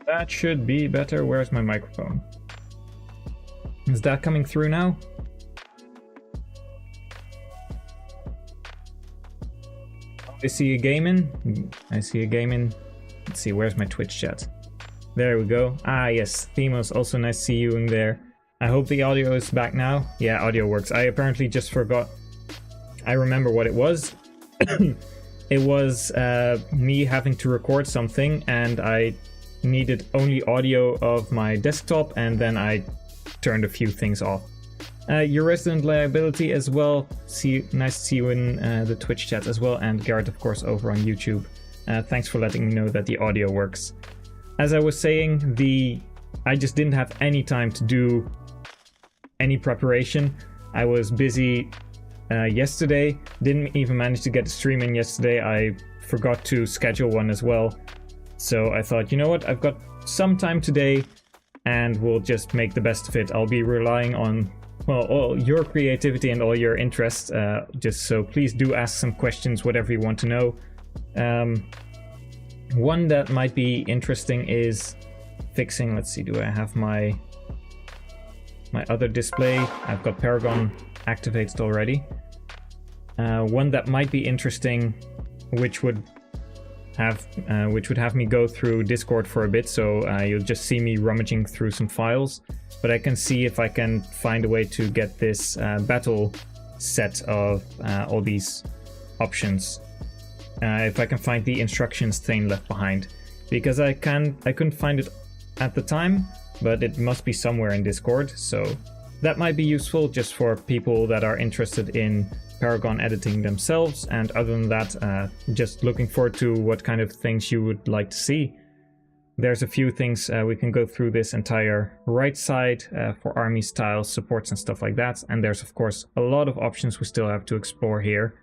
That should be better. Where's my microphone? Is that coming through now? I see you gaming. I see you gaming. Let's see, where's my Twitch chat? There we go. Ah, yes. Themos, also nice to see you in there. I hope the audio is back now. Yeah, audio works. I apparently just forgot. I remember what it was. It was me having to record something, and I needed only audio of my desktop, and then I turned a few things off. Your resident liability as well. Nice to see you in the Twitch chat as well, and Garrett, of course, over on YouTube. Thanks for letting me know that the audio works. As I was saying, I just didn't have any time to do any preparation. I was busy yesterday, didn't even manage to get a stream in yesterday. I forgot to schedule one as well. So I thought, you know what, I've got some time today and we'll just make the best of it. I'll be relying on, well, all your creativity and all your interests, just so please do ask some questions, whatever you want to know. One that might be interesting is fixing, let's see, do I have my other display? I've got Paragon activated already. One that might be interesting, which would have me go through Discord for a bit, so you'll just see me rummaging through some files, but I can see if I can find a way to get this battle set of all these options. If I can find the instructions thing left behind, because I couldn't find it at the time, but it must be somewhere in Discord, so that might be useful just for people that are interested in Paragon editing themselves. And other than that, just looking forward to what kind of things you would like to see. There's a few things we can go through this entire right side for army styles, supports and stuff like that, and there's of course a lot of options we still have to explore here.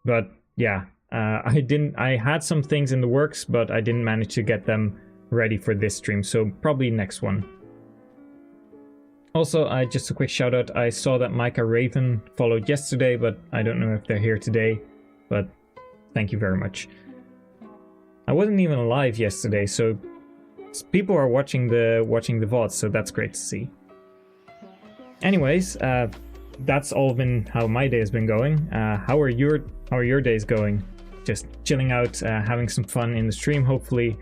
But yeah, I had some things in the works, but I didn't manage to get them ready for this stream, so probably next one. Also, just a quick shout out, I saw that Micah Raven followed yesterday, but I don't know if they're here today, but thank you very much. I wasn't even live yesterday, so people are watching the VODs, so that's great to see. Anyways, that's all been how my day has been going. How are your days going? Just chilling out, having some fun in the stream, hopefully.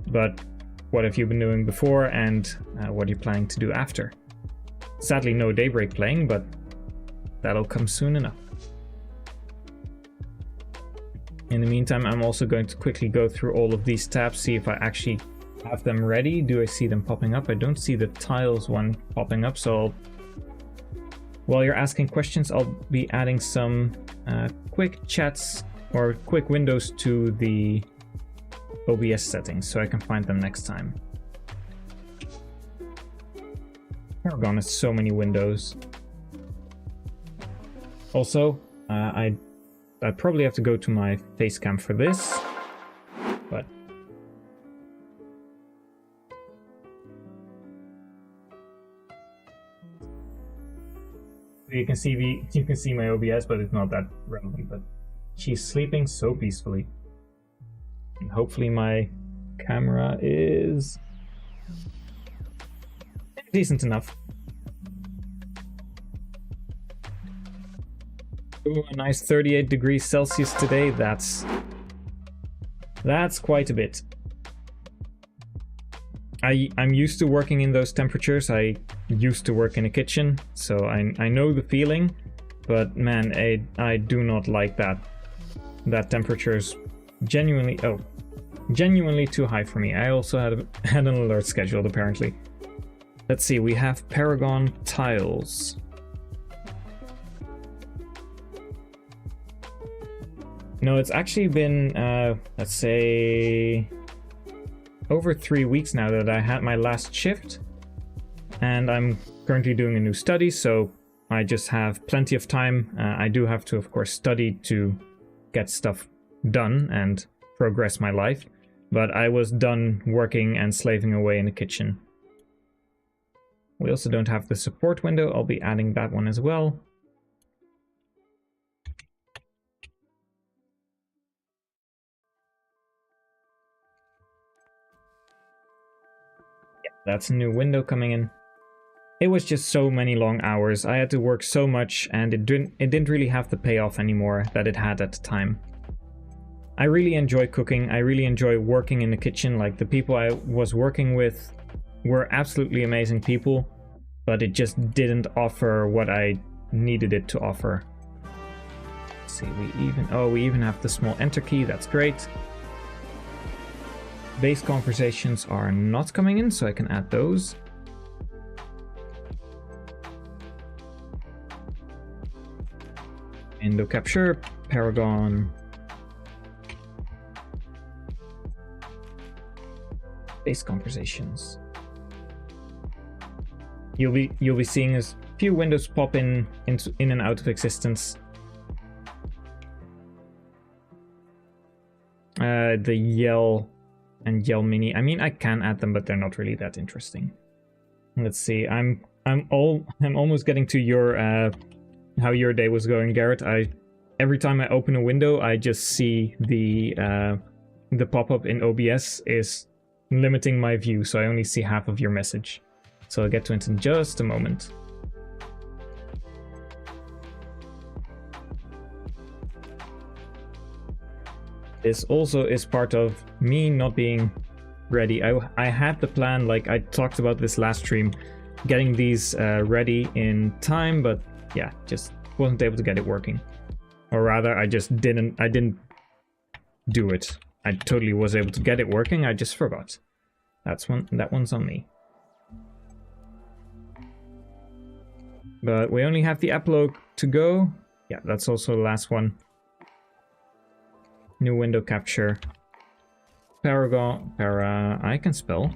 But what have you been doing before, and what are you planning to do after? Sadly, no Daybreak playing, but that'll come soon enough. In the meantime, I'm also going to quickly go through all of these tabs, see if I actually have them ready. Do I see them popping up? I don't see the tiles one popping up, so while you're asking questions, I'll be adding some quick chats or quick windows to the OBS settings so I can find them next time. Paragon has so many windows. Also, I probably have to go to my face cam for this, but you can see my OBS, but it's not that relevant. But she's sleeping so peacefully, and hopefully my camera is decent enough. Ooh, a nice 38 degrees Celsius today. That's quite a bit. I'm used to working in those temperatures. I used to work in a kitchen, so I know the feeling. But man, I do not like that. That temperature is genuinely too high for me. I also had an alert scheduled apparently. Let's see, we have Paragon tiles. No, it's actually been, let's say, over 3 weeks now that I had my last shift. And I'm currently doing a new study, so I just have plenty of time. I do have to, of course, study to get stuff done and progress my life. But I was done working and slaving away in the kitchen. We also don't have the support window. I'll be adding that one as well. That's a new window coming in. It was just so many long hours. I had to work so much, and it didn't really have the payoff anymore that it had at the time. I really enjoy cooking. I really enjoy working in the kitchen. Like, the people I was working with were absolutely amazing people, but it just didn't offer what I needed it to offer. Let's see, we even have the small enter key. That's great. Base conversations are not coming in, so I can add those. Window capture, Paragon. Base conversations. You'll be seeing a few windows pop in and out of existence. The Yell and Yell Mini. I mean, I can add them, but they're not really that interesting. Let's see. I'm almost getting to your how your day was going, Garrett. Every time I open a window, I just see the pop-up in OBS is limiting my view, so I only see half of your message. So I'll get to it in just a moment. This also is part of me not being ready. I had the plan, like I talked about this last stream, getting these ready in time, but yeah, just wasn't able to get it working. Or rather, I didn't do it. I totally was able to get it working, I just forgot. That one's on me. But we only have the epilogue to go. Yeah, that's also the last one. New window capture. Paragon. I can spell.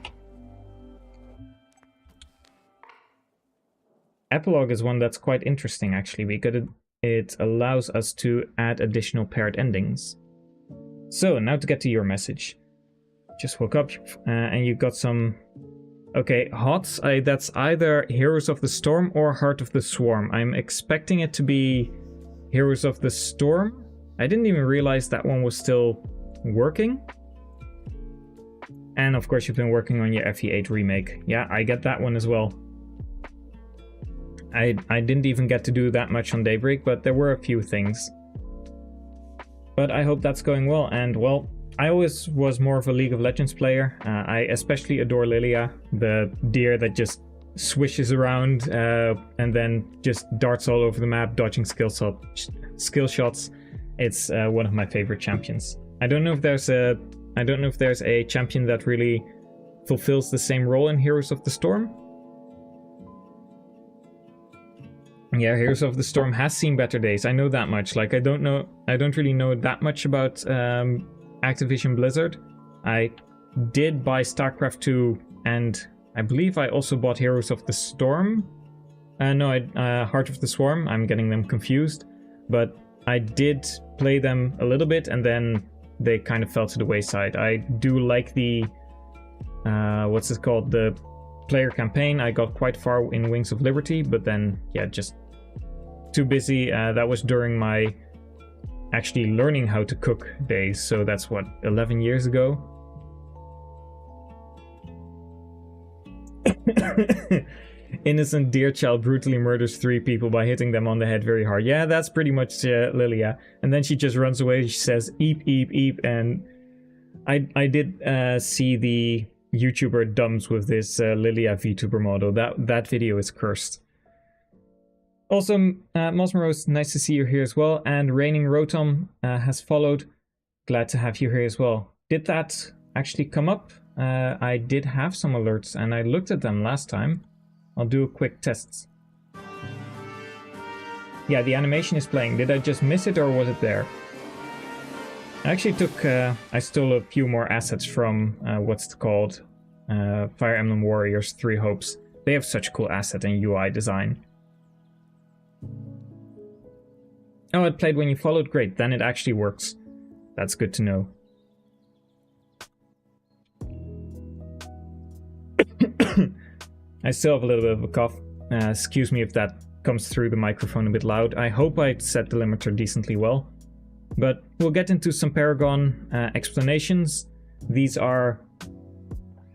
Epilogue is one that's quite interesting, actually, because it allows us to add additional paired endings. So, now to get to your message. Just woke up, and you got some... Okay, HOTS, that's either Heroes of the Storm or Heart of the Swarm. I'm expecting it to be Heroes of the Storm. I didn't even realize that one was still working. And of course you've been working on your FE8 remake. Yeah, I get that one as well. I didn't even get to do that much on Daybreak, but there were a few things. But I hope that's going well, and well, I always was more of a League of Legends player. I especially adore Lilia, the deer that just swishes around and then just darts all over the map, dodging skill shots. It's one of my favorite champions. I don't know if there's a champion that really fulfills the same role in Heroes of the Storm. Yeah, Heroes of the Storm has seen better days. I know that much. Like, I don't really know that much about Activision Blizzard. I did buy StarCraft 2, and I believe I also bought Heroes of the Storm. Heart of the Swarm. I'm getting them confused. But I did play them a little bit, and then they kind of fell to the wayside. I do like the... what's it called? The player campaign. I got quite far in Wings of Liberty, but then, yeah, just too busy. That was during my actually learning how to cook days, so that's what, 11 years ago? Innocent deer child brutally murders 3 people by hitting them on the head very hard. Yeah, that's pretty much Lilia. And then she just runs away. She says, eep, eep, eep. And I did see the YouTuber Dumbs with this Lilia VTuber model. That video is cursed. Also, Mosmeros, nice to see you here as well. And Raining Rotom has followed. Glad to have you here as well. Did that actually come up? I did have some alerts and I looked at them last time. I'll do a quick test. Yeah, the animation is playing. Did I just miss it or was it there? I actually took... I stole a few more assets from what's it called? Fire Emblem Warriors 3 Hopes. They have such cool asset and UI design. Oh, it played when you followed? Great, then it actually works. That's good to know. I still have a little bit of a cough. Excuse me if that comes through the microphone a bit loud. I hope I set the limiter decently well. But we'll get into some Paragon explanations. These are...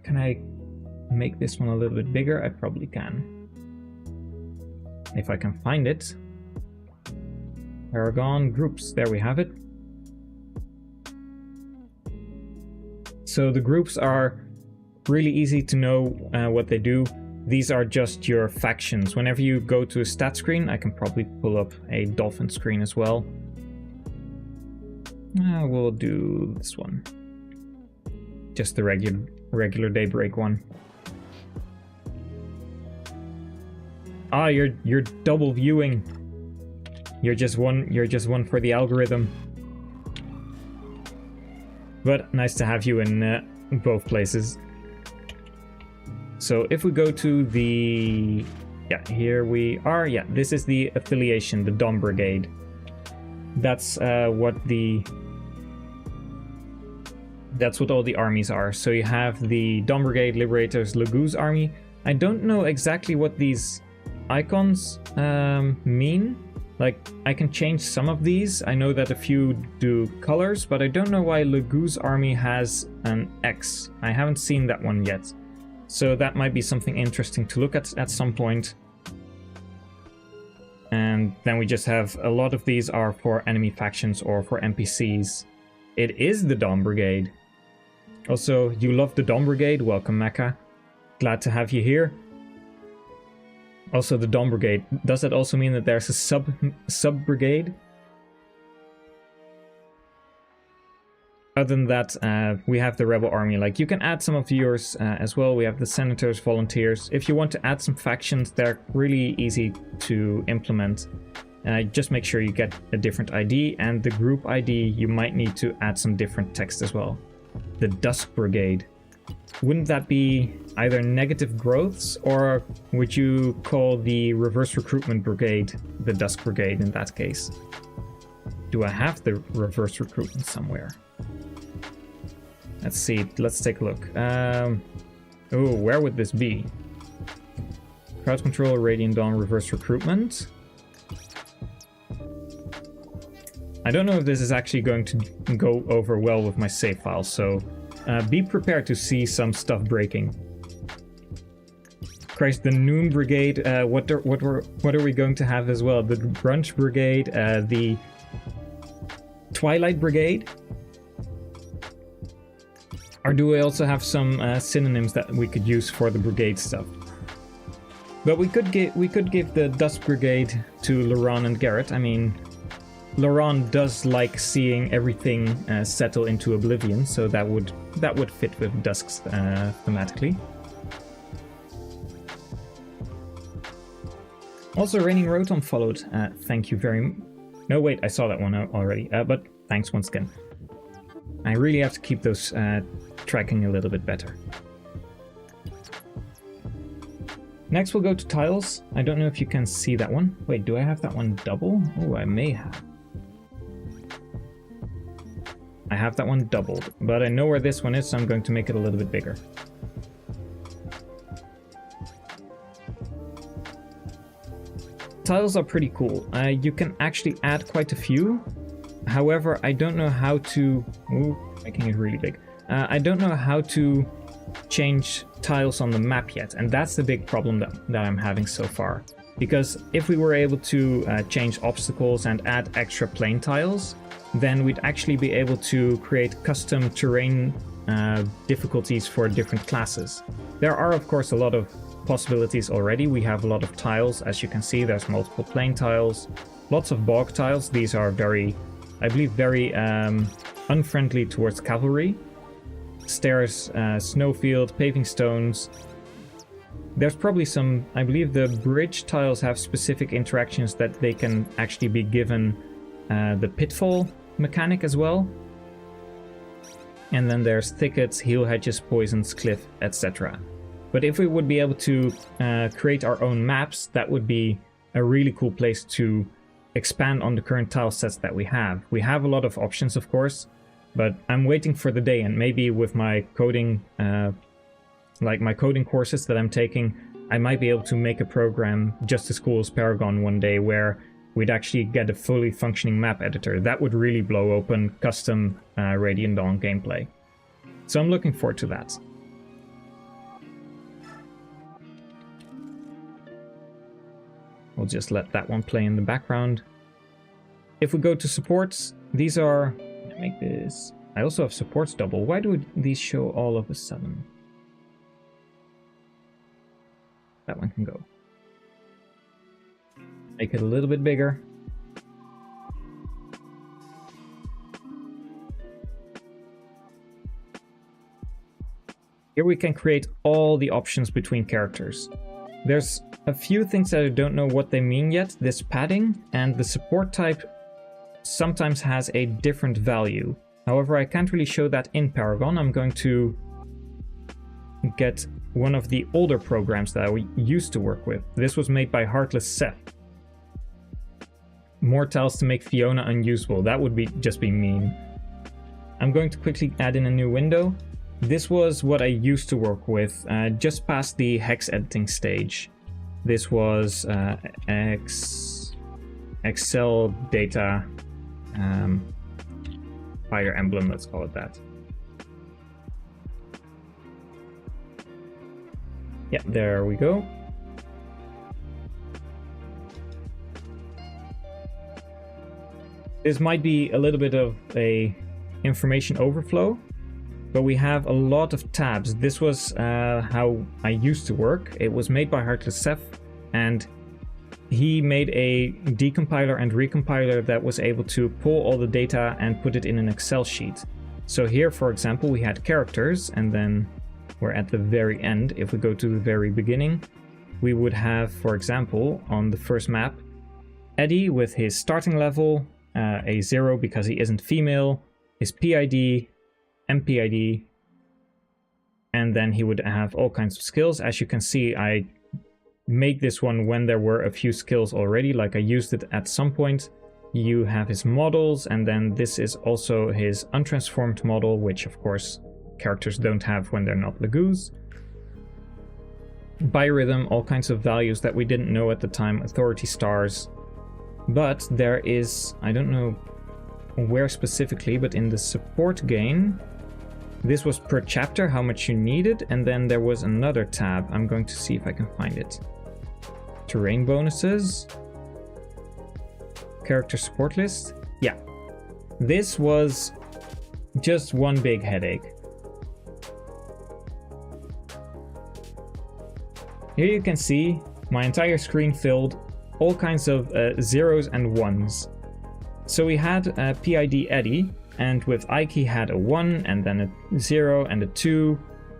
Can I make this one a little bit bigger? I probably can. If I can find it. Paragon groups, there we have it. So the groups are really easy to know what they do. These are just your factions. Whenever you go to a stat screen, I can probably pull up a dolphin screen as well. We'll do this one. Just the regular Daybreak one. Ah, you're double viewing. You're just one for the algorithm. But nice to have you in both places. So if we go to the... Yeah, here we are. Yeah, this is the affiliation, the Dom Brigade. That's what all the armies are. So you have the Dom Brigade, Liberators, Lagoo's army. I don't know exactly what these icons mean. Like, I can change some of these. I know that a few do colors, but I don't know why Lagoo's army has an X. I haven't seen that one yet. So that might be something interesting to look at some point. And then we just have a lot of these are for enemy factions or for NPCs. It is the Dom Brigade. Also, you love the Dom Brigade? Welcome, Mecha. Glad to have you here. Also, the Dom Brigade. Does that also mean that there's a sub-brigade? Other than that, we have the Rebel Army. Like, you can add some of yours as well. We have the Senators, Volunteers. If you want to add some factions, they're really easy to implement. Just make sure you get a different ID, and the group ID, you might need to add some different text as well. The Dusk Brigade. Wouldn't that be either negative growths, or would you call the Reverse Recruitment Brigade the Dusk Brigade in that case? Do I have the Reverse Recruitment somewhere? Let's see, let's take a look. Oh, where would this be? Crowd Control, Radiant Dawn, Reverse Recruitment. I don't know if this is actually going to go over well with my save file, so be prepared to see some stuff breaking. Christ, the Noon Brigade, what are we going to have as well? The Brunch Brigade, the Twilight Brigade? Or do we also have some synonyms that we could use for the brigade stuff? But we could give the Dusk Brigade to Laurent and Garrett. I mean, Laurent does like seeing everything settle into oblivion, so that would fit with Dusk's thematically. Also, Raining Rotom followed. Thank you very much. No, wait, I saw that one already. But thanks once again. I really have to keep those tracking a little bit better. Next we'll go to tiles. I don't know if you can see that one. Wait, do I have that one double? Oh, I may have. I have that one doubled, but I know where this one is, so I'm going to make it a little bit bigger. Tiles are pretty cool. You can actually add quite a few. However, I don't know how to... Ooh, making it really big. I don't know how to change tiles on the map yet, and that's the big problem that I'm having so far. Because if we were able to change obstacles and add extra plane tiles, then we'd actually be able to create custom terrain difficulties for different classes. There are, of course, a lot of possibilities already. We have a lot of tiles. As you can see, there's multiple plane tiles, lots of bog tiles. These are very, I believe, very unfriendly towards cavalry. Stairs, snowfield, paving stones. There's probably some, I believe the bridge tiles have specific interactions that they can actually be given the pitfall mechanic as well. And then there's thickets, heel hedges, poisons, cliff, etc. But if we would be able to create our own maps, that would be a really cool place to expand on the current tile sets that we have. We have a lot of options, of course, but I'm waiting for the day, and maybe with my coding, like my coding courses that I'm taking, I might be able to make a program just as cool as Paragon one day where we'd actually get a fully functioning map editor. That would really blow open custom Radiant Dawn gameplay. So I'm looking forward to that. We'll just let that one play in the background. If we go to supports, these are... make this... I also have supports double. Why do these show all of a sudden? That one can go. Make it a little bit bigger. Here we can create all the options between characters. There's a few things that I don't know what they mean yet. This padding and the support type sometimes has a different value. However, I can't really show that in Paragon. I'm going to get one of the older programs that I used to work with. This was made by Heartless Seth. More tiles to make Fiona unusable. That would just be mean. I'm going to quickly add in a new window. This was what I used to work with, just past the hex editing stage. This was Excel data fire emblem, let's call it that. Yeah, there we go. This might be a little bit of a information overflow, but we have a lot of tabs. This was how I used to work. It was made by Heartless Seth, and he made a decompiler and recompiler that was able to pull all the data and put it in an Excel sheet. So here, for example, we had characters, and then we're at the very end. If we go to the very beginning, we would have, for example, on the first map, Eddie with his starting level, a 0 because he isn't female, his PID, MPID, and then he would have all kinds of skills. As you can see, I made this one when there were a few skills already, like I used it at some point. You have his models, and then this is also his untransformed model, which of course characters don't have when they're not Lagoos. Biorhythm, all kinds of values that we didn't know at the time, authority stars. But there is, I don't know where specifically, but in the support gain, this was per chapter, how much you needed, and then there was another tab. I'm going to see if I can find it. Terrain bonuses. Character support list. Yeah. This was just one big headache. Here you can see my entire screen filled, all kinds of zeros and ones. So we had PID Eddie, and with Ike he had a 1 and then a 0 and a 2.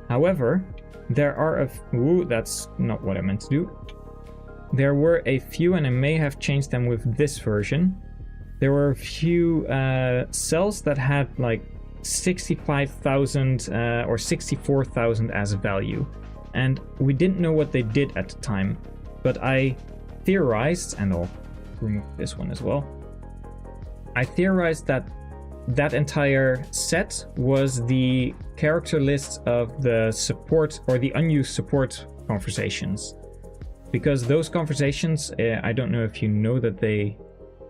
However, there are ooh, that's not what I meant to do. There were a few, and I may have changed them with this version. There were a few cells that had like 65,000 or 64,000 as a value. And we didn't know what they did at the time. But I theorized, and I'll remove this one as well. I theorized that that entire set was the character list of the support or the unused support conversations. Because those conversations, I don't know if you know that they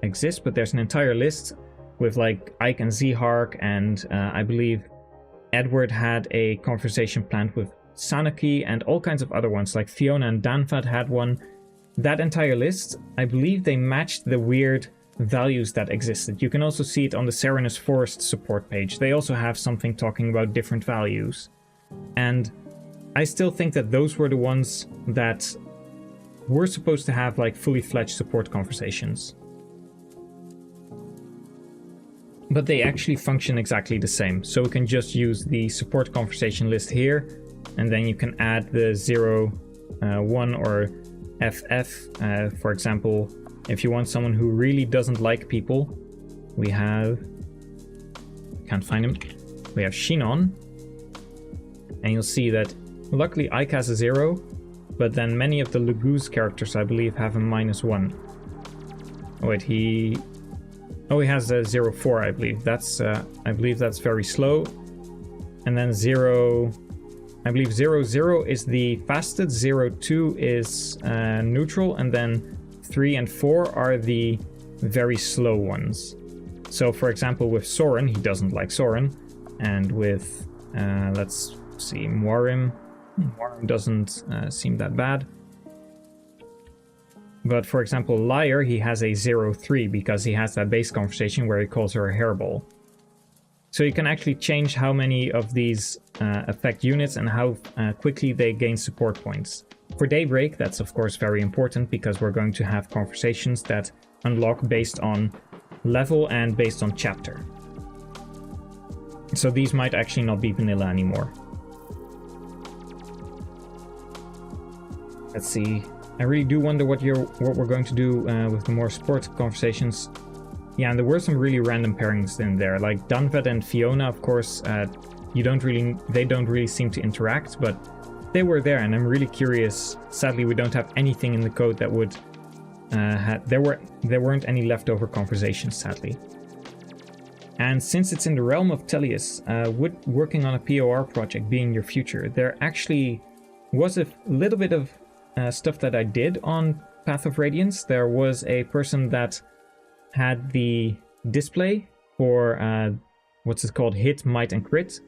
exist, but there's an entire list with like Ike and Zehark, and I believe Edward had a conversation planned with Sanaki and all kinds of other ones, like Fiona and Danfad had one. That entire list, I believe they matched the weird values that existed. You can also see it on the Serenus Forest support page. They also have something talking about different values. And I still think that those were the ones that were supposed to have like fully fledged support conversations. But they actually function exactly the same. So we can just use the support conversation list here, and then you can add the 0, 1 or FF. For example, if you want someone who really doesn't like people, we have... can't find him. We have Shinon. And you'll see that luckily Ike has a 0, but then many of the Lagoos characters, I believe, have a -1. Oh wait, he has a 0.4, I believe. That's I believe that's very slow. And then 0, I believe 0.0 is the fastest, 0.2 is neutral, and then 3 and 4 are the very slow ones. So for example, with Soren, he doesn't like Soren, and with let's see, Moirim doesn't seem that bad. But for example, Liar, he has a 0-3 because he has that base conversation where he calls her a hairball. So you can actually change how many of these affect units and how quickly they gain support points. For Daybreak, that's of course very important because we're going to have conversations that unlock based on level and based on chapter. So these might actually not be vanilla anymore. Let's see. I really do wonder what we're going to do with the more support conversations. Yeah, and there were some really random pairings in there, like Dunvet and Fiona. Of course, they don't really seem to interact, but they were there, and I'm really curious. Sadly, we don't have anything in the code that would there weren't any leftover conversations, sadly. And since it's in the realm of Tellius, would working on a POR project be in your future? There actually was a little bit of stuff that I did on Path of Radiance. There was a person that had the display for what's it called, hit, might, and crit,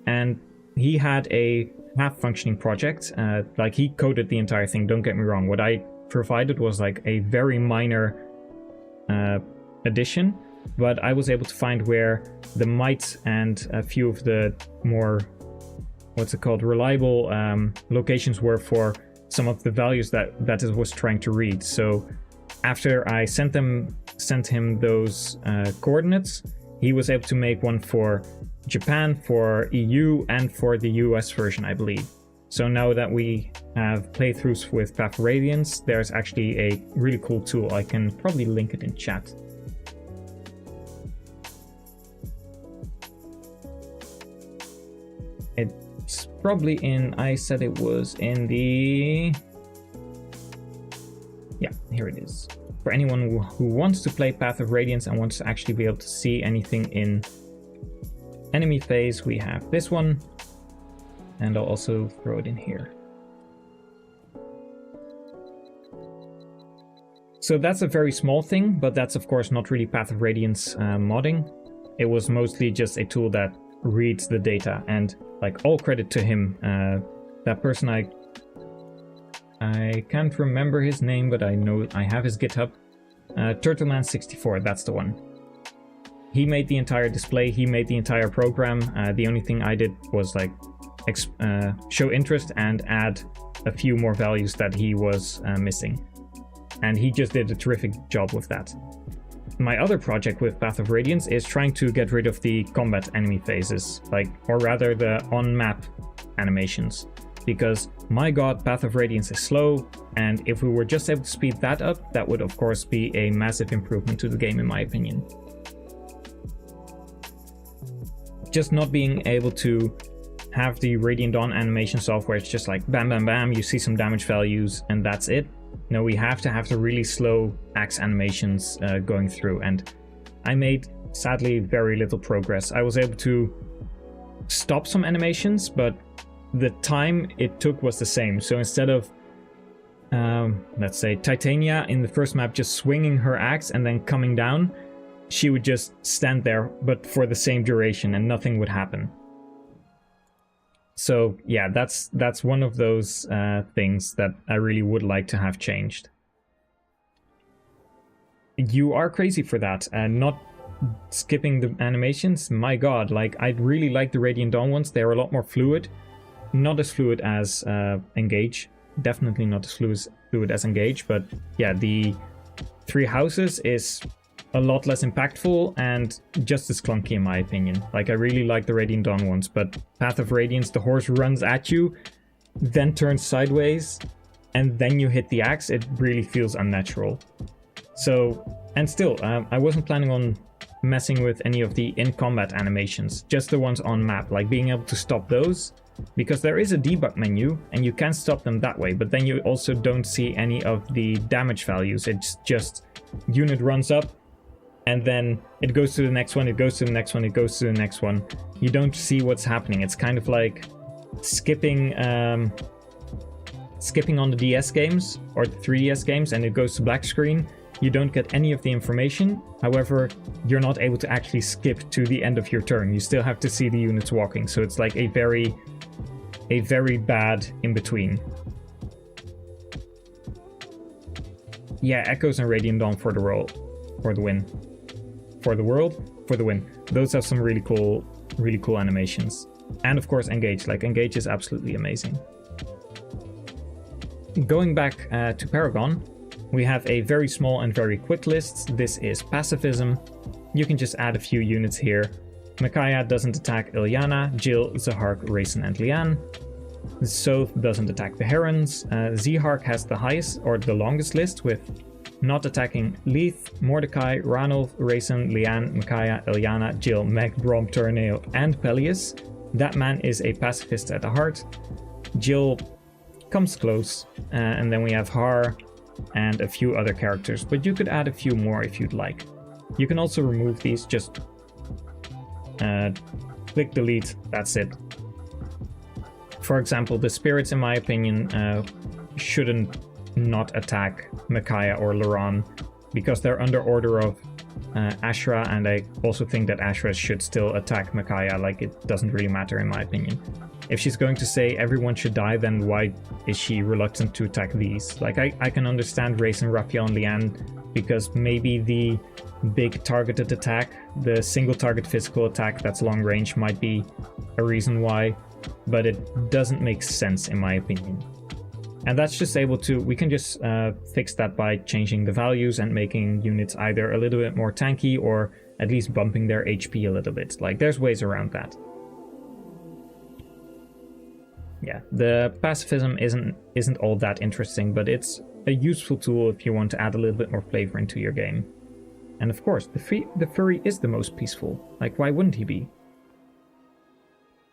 and he had a half-functioning project. Like, he coded the entire thing, don't get me wrong. What I provided was like a very minor addition, but I was able to find where the might and a few of the more, what's it called, reliable locations were for some of the values that it was trying to read. So after I sent him those coordinates, he was able to make one for Japan, for EU, and for the US version, I believe. So now that we have playthroughs with Path of Radiance, there's actually a really cool tool. I can probably link it in chat. It's probably in, I said it was in the... Yeah, here it is. For anyone who wants to play Path of Radiance and wants to actually be able to see anything in enemy phase, we have this one. And I'll also throw it in here. So that's a very small thing, but that's of course not really Path of Radiance modding. It was mostly just a tool that reads the data, and like, all credit to him. That person, I can't remember his name, but I know I have his GitHub. Turtleman64, that's the one. He made the entire display, he made the entire program. The only thing I did was like show interest and add a few more values that he was missing. And he just did a terrific job with that. My other project with Path of Radiance is trying to get rid of the combat enemy phases, or rather the on-map animations. Because, my god, Path of Radiance is slow, and if we were just able to speed that up, that would of course be a massive improvement to the game, in my opinion. Just not being able to have the Radiant Dawn animation software, it's just like bam bam bam, you see some damage values and that's it. No, we have to have the really slow axe animations going through, and I made, sadly, very little progress. I was able to stop some animations, but the time it took was the same. So instead of, let's say, Titania in the first map just swinging her axe and then coming down, she would just stand there, but for the same duration, and nothing would happen. So yeah, that's one of those things that I really would like to have changed. You are crazy for that, and not skipping the animations. My god, like, I really like the Radiant Dawn ones. They're a lot more fluid. Not as fluid as Engage. Definitely not as fluid as Engage, but yeah, the Three Houses is a lot less impactful and just as clunky in my opinion. Like, I really like the Radiant Dawn ones, but Path of Radiance, the horse runs at you, then turns sideways, and then you hit the axe. It really feels unnatural. So, and still, I wasn't planning on messing with any of the in-combat animations, just the ones on map, like being able to stop those, because there is a debug menu and you can stop them that way, but then you also don't see any of the damage values. It's just unit runs up, and then it goes to the next one, it goes to the next one, it goes to the next one. You don't see what's happening. It's kind of like skipping on the DS games or the 3DS games, and it goes to black screen. You don't get any of the information. However, you're not able to actually skip to the end of your turn. You still have to see the units walking. So it's like a very bad in between. Yeah, Echoes and Radiant Dawn for the world, for the win. For the world, for the win. Those have some really cool animations. And of course Engage, like Engage is absolutely amazing. Going back to Paragon, we have a very small and very quick list. This is Pacifism. You can just add a few units here. Micaiah doesn't attack Ilyana, Jill, Zahark, Raisin, and Liane. Soth doesn't attack the Herons. Zahark has the highest or the longest list with not attacking Leith, Mordecai, Ranulf, Raisin, Liane, Micaiah, Ilyana, Jill, Meg, Brom, Torneo, and Peleus. That man is a pacifist at the heart. Jill comes close, and then we have Har and a few other characters, but you could add a few more if you'd like. You can also remove these, just click delete, that's it. For example, the spirits, in my opinion, shouldn't not attack Micaiah or Laran because they're under order of Ashra, and I also think that Ashra should still attack Micaiah. Like, it doesn't really matter in my opinion. If she's going to say everyone should die, then why is she reluctant to attack these? Like, I can understand Raisin, Raphael, and Liane because maybe the big targeted attack, the single target physical attack that's long range, might be a reason why, but it doesn't make sense in my opinion. And that's just able to, we can just fix that by changing the values and making units either a little bit more tanky or at least bumping their HP a little bit. Like, there's ways around that. Yeah, the pacifism isn't all that interesting, but it's a useful tool if you want to add a little bit more flavor into your game. And of course, the furry is the most peaceful. Like, why wouldn't he be?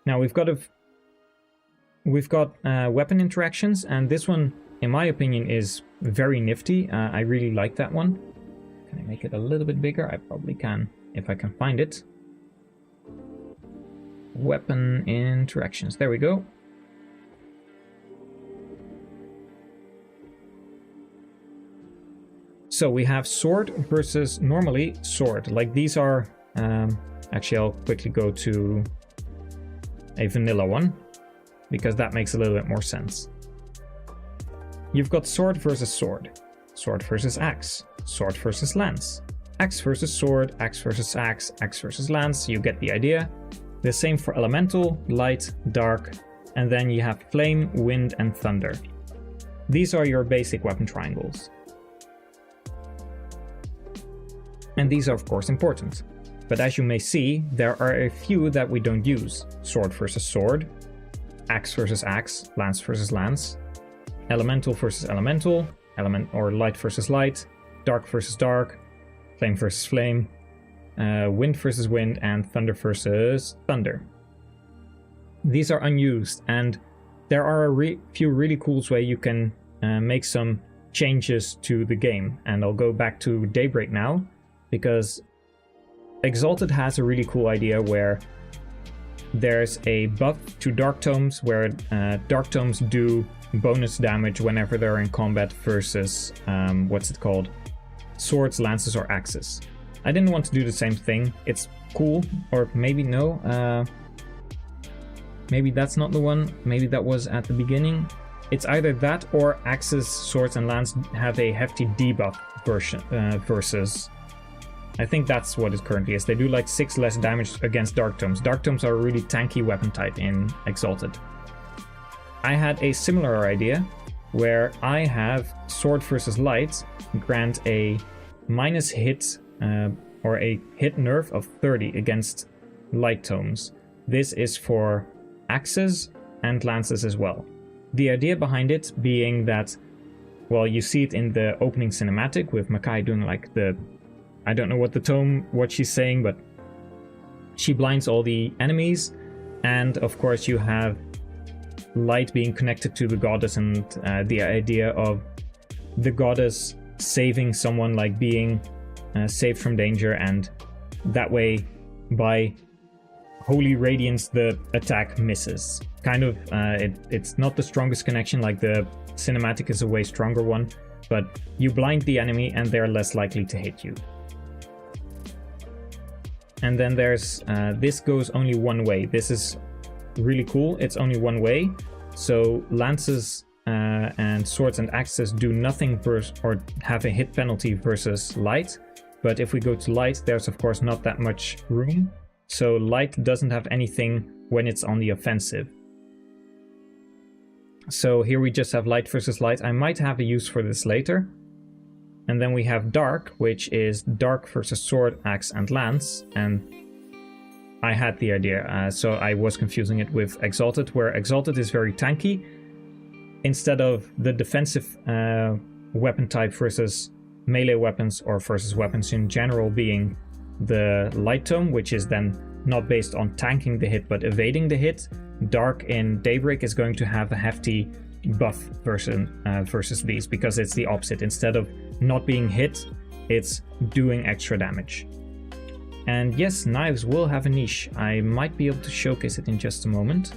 Now we've got weapon interactions, and this one, in my opinion, is very nifty. I really like that one. Can I make it a little bit bigger? I probably can, if I can find it. Weapon interactions, there we go. So we have sword versus normally sword. Like, these are, actually I'll quickly go to a vanilla one, because that makes a little bit more sense. You've got sword versus sword, sword versus axe, sword versus lance, axe versus sword, axe versus axe, axe versus lance. You get the idea. The same for elemental, light, dark, and then you have flame, wind, and thunder. These are your basic weapon triangles. And these are of course important. But as you may see, there are a few that we don't use. Sword versus sword, axe versus axe, lance versus lance, elemental versus elemental, light versus light, dark versus dark, flame versus flame, wind versus wind, and thunder versus thunder. These are unused, and there are a few really cool ways you can make some changes to the game. And I'll go back to Daybreak now, because Exalted has a really cool idea where there's a buff to Dark Tomes, where Dark Tomes do bonus damage whenever they're in combat versus, swords, lances, or axes. I didn't want to do the same thing. It's cool, or maybe no. Maybe that's not the one. Maybe that was at the beginning. It's either that or axes, swords, and lance have a hefty debuff version versus... I think that's what it currently is. They do like 6 less damage against Dark Tomes. Dark Tomes are a really tanky weapon type in Exalted. I had a similar idea where I have Sword versus Light grant a minus hit or a hit nerf of 30 against Light Tomes. This is for axes and lances as well. The idea behind it being that, well, you see it in the opening cinematic with Makai doing like the... I don't know what she's saying, but she blinds all the enemies, and of course you have light being connected to the goddess, and the idea of the goddess saving someone, like being saved from danger, and that way by holy radiance the attack misses. Kind of, it's not the strongest connection, like the cinematic is a way stronger one, but you blind the enemy and they're less likely to hit you. And then there's, this goes only one way. This is really cool. It's only one way. So lances and swords and axes do nothing or have a hit penalty versus light. But if we go to light, there's of course not that much room. So light doesn't have anything when it's on the offensive. So here we just have light versus light. I might have a use for this later. And then we have dark, which is dark versus sword, axe, and lance. And I had the idea, so I was confusing it with exalted, where exalted is very tanky. Instead of the defensive weapon type versus melee weapons or versus weapons in general being the light tome, which is then not based on tanking the hit but evading the hit, dark in Daybreak is going to have a hefty buff versus these, because it's the opposite. Instead of not being hit, it's doing extra damage. And yes, knives will have a niche. I might be able to showcase it in just a moment.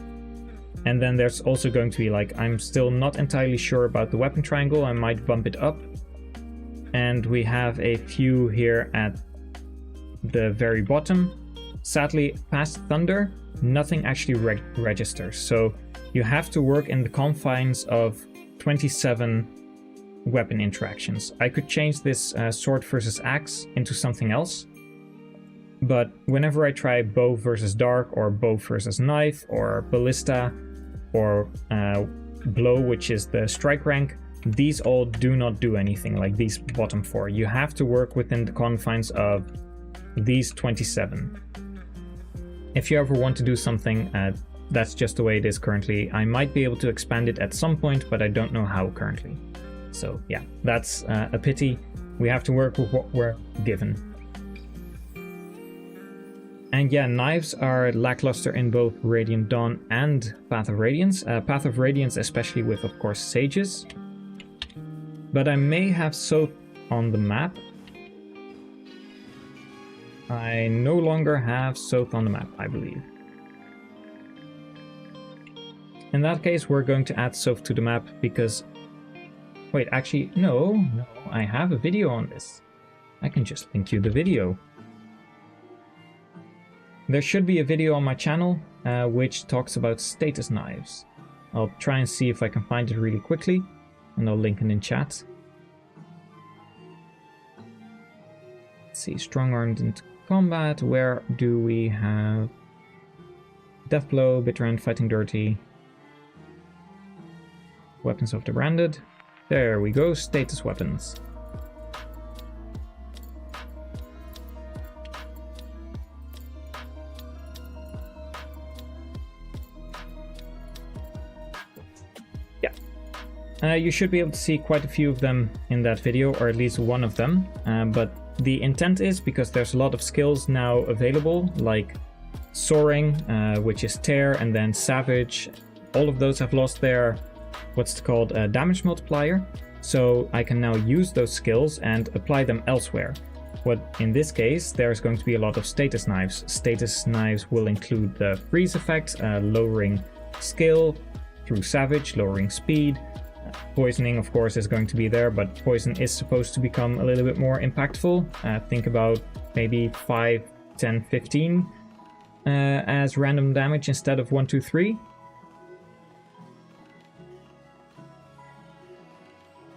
And then there's also going to be, like, I'm still not entirely sure about the weapon triangle. I might bump it up. And we have a few here at the very bottom. Sadly, past Thunder, nothing actually registers. So you have to work in the confines of 27 weapon interactions. I could change this sword versus axe into something else. But whenever I try bow versus dark, or bow versus knife, or ballista, or blow, which is the strike rank, these all do not do anything, like these bottom four. You have to work within the confines of these 27. If you ever want to do something, that's just the way it is currently. I might be able to expand it at some point, but I don't know how currently. So yeah, that's a pity. We have to work with what we're given. And yeah, knives are lackluster in both Radiant Dawn and Path of Radiance. Path of Radiance especially with, of course, sages. But I may have Soth on the map. I no longer have Soth on the map, I believe. In that case, we're going to add Soth to the map because... Wait, actually, no, I have a video on this. I can just link you the video. There should be a video on my channel which talks about status knives. I'll try and see if I can find it really quickly, and I'll link it in chat. Let's see, strong-armed into combat. Where do we have Death Blow, Bitter End, Fighting Dirty, Weapons of the Branded? There we go, status weapons. You should be able to see quite a few of them in that video, or at least one of them. But the intent is, because there's a lot of skills now available, like Soaring, which is Tear, and then Savage. All of those have lost their, what's called a damage multiplier. So I can now use those skills and apply them elsewhere. What in this case, there's going to be a lot of status knives. Status knives will include the freeze effect, lowering skill through Savage, lowering speed. Poisoning, of course, is going to be there, but poison is supposed to become a little bit more impactful. Think about maybe 5, 10, 15 as random damage instead of 1, 2, 3.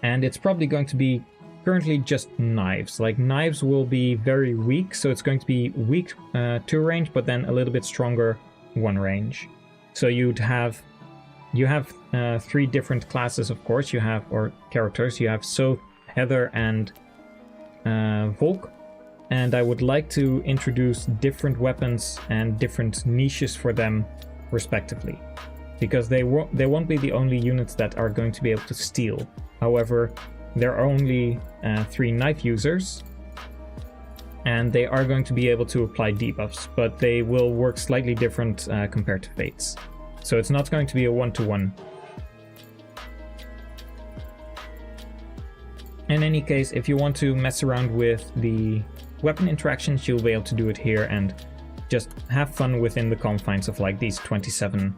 And it's probably going to be currently just knives. Like, knives will be very weak, so it's going to be weak 2 range, but then a little bit stronger 1 range. So you have 3 different classes, of course. You have, or characters. You have Soth, Heather, and Volk. And I would like to introduce different weapons and different niches for them, respectively, because they won't be the only units that are going to be able to steal. However, there are only 3 knife users, and they are going to be able to apply debuffs, but they will work slightly different compared to Fates. So it's not going to be a 1-to-1. In any case, if you want to mess around with the weapon interactions, you'll be able to do it here and just have fun within the confines of like these 27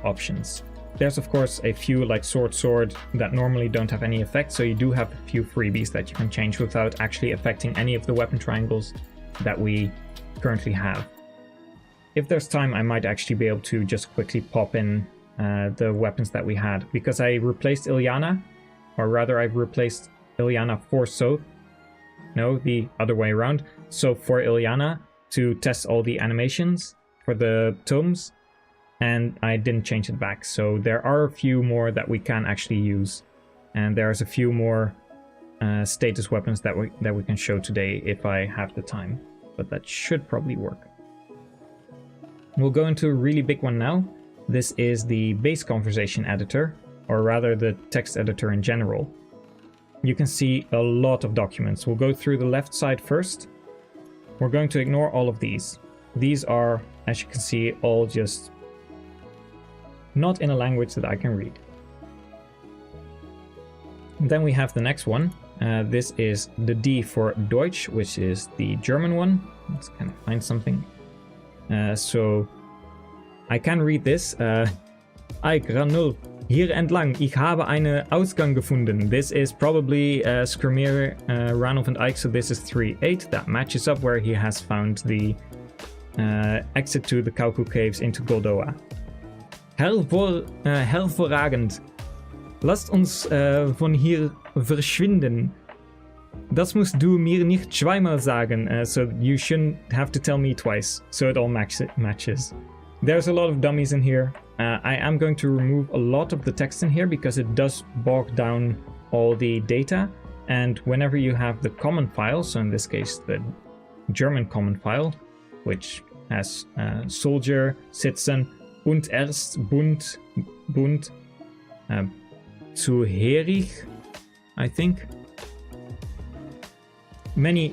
options. There's of course a few like sword that normally don't have any effect, so you do have a few freebies that you can change without actually affecting any of the weapon triangles that we currently have. If there's time, I might actually be able to just quickly pop in the weapons that we had, because I replaced Ilyana, or rather I've replaced Ilyana for Soph. No, the other way around. So for Ilyana to test all the animations for the tomes, and I didn't change it back. So there are a few more that we can actually use, and there's a few more status weapons that we can show today if I have the time, but that should probably work. We'll go into a really big one now. This is the base conversation editor, or rather the text editor in general. You can see a lot of documents. We'll go through the left side first. We're going to ignore all of these. These are, as you can see, all just not in a language that I can read. And then we have the next one. This is the D for Deutsch, which is the German one. Let's kind of find something. So I can read this. Ei, Granul, hier entlang, ich habe einen Ausgang gefunden. This is probably Skrimir, Ranulf and Ike, so this is 3-8. That matches up where he has found the exit to the Kauku Caves into Goldoa. Hervorragend. Lasst uns von hier verschwinden. Das musst du mir nicht zweimal sagen, so you shouldn't have to tell me twice, so it all matches. There's a lot of dummies in here. I am going to remove a lot of the text in here because it does bog down all the data, and whenever you have the common file, so in this case the German common file, which has soldier, sitzen, und erst, Bund, zuherig, I think. Many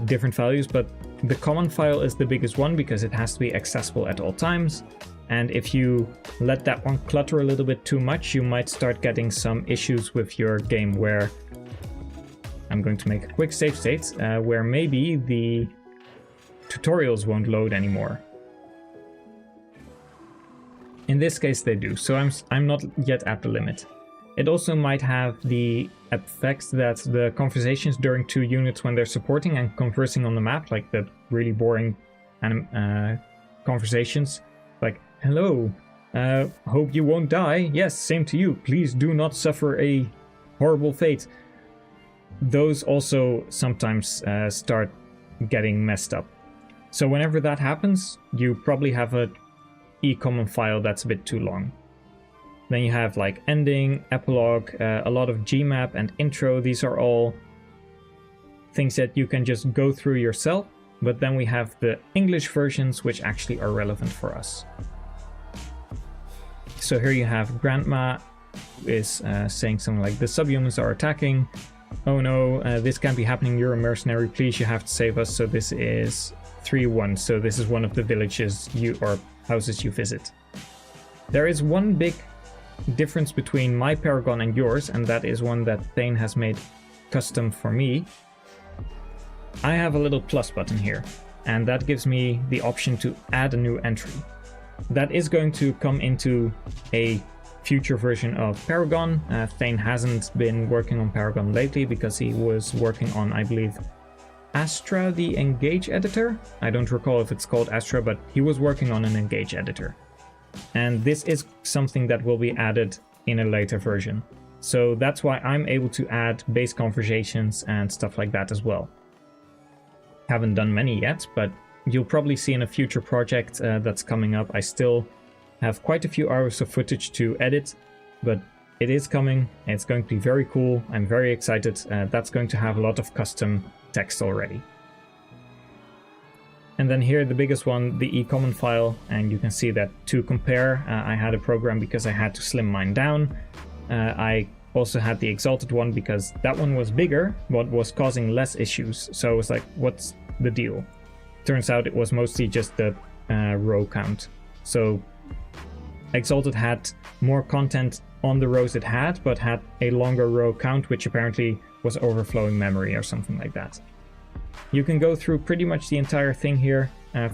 different values, but the common file is the biggest one because it has to be accessible at all times. And if you let that one clutter a little bit too much, you might start getting some issues with your game where I'm going to make a quick save state where maybe the tutorials won't load anymore. In this case they do, so I'm not yet at the limit. It also might have the effect that the conversations during two units when they're supporting and conversing on the map, like the really boring conversations, like, hello, hope you won't die, yes, same to you, please do not suffer a horrible fate. Those also sometimes start getting messed up. So whenever that happens, you probably have a common file that's a bit too long. Then you have like ending, epilogue, a lot of Gmap and intro. These are all things that you can just go through yourself, but then we have the English versions which actually are relevant for us. So here you have Grandma is saying something like, the subhumans are attacking. Oh no, this can't be happening, you're a mercenary, please, you have to save us. So this is 3-1, so this is one of the villages or houses you visit. There is one big difference between my Paragon and yours, and that is one that Thane has made custom for me. I have a little plus button here, and that gives me the option to add a new entry. That is going to come into a future version of Paragon. Thane hasn't been working on Paragon lately because he was working on, I believe, Astra, the Engage editor. I don't recall if it's called Astra, but he was working on an Engage editor. And this is something that will be added in a later version. So that's why I'm able to add base conversations and stuff like that as well. Haven't done many yet, but you'll probably see in a future project that's coming up. I still have quite a few hours of footage to edit, but it is coming. It's going to be very cool. I'm very excited. That's going to have a lot of custom text already. And then here, the biggest one, the e-common file, and you can see that to compare, I had a program because I had to slim mine down. I also had the exalted one because that one was bigger, but was causing less issues. So I was like, what's the deal? Turns out it was mostly just the row count. So exalted had more content on the rows it had, but had a longer row count, which apparently was overflowing memory or something like that. You can go through pretty much the entire thing here.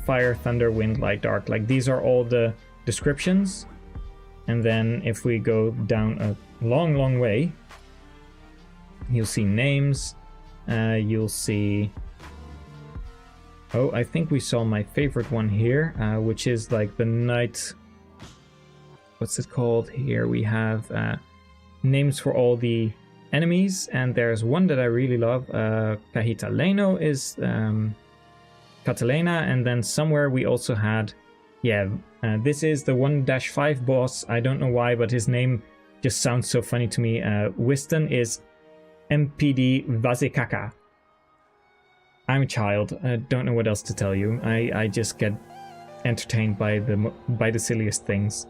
Fire, thunder, wind, light, dark. Like, these are all the descriptions. And then if we go down a long way, you'll see names. You'll see... Oh, I think we saw my favorite one here, which is like the night what's it called? Here we have names for all the enemies, and there's one that I really love. Cahita Leno is Catalena, and then somewhere we also had, this is the 1-5 boss. I don't know why, but his name just sounds so funny to me. Wiston is MPD Vazekaka. I'm a child. I don't know what else to tell you. I just get entertained by the silliest things.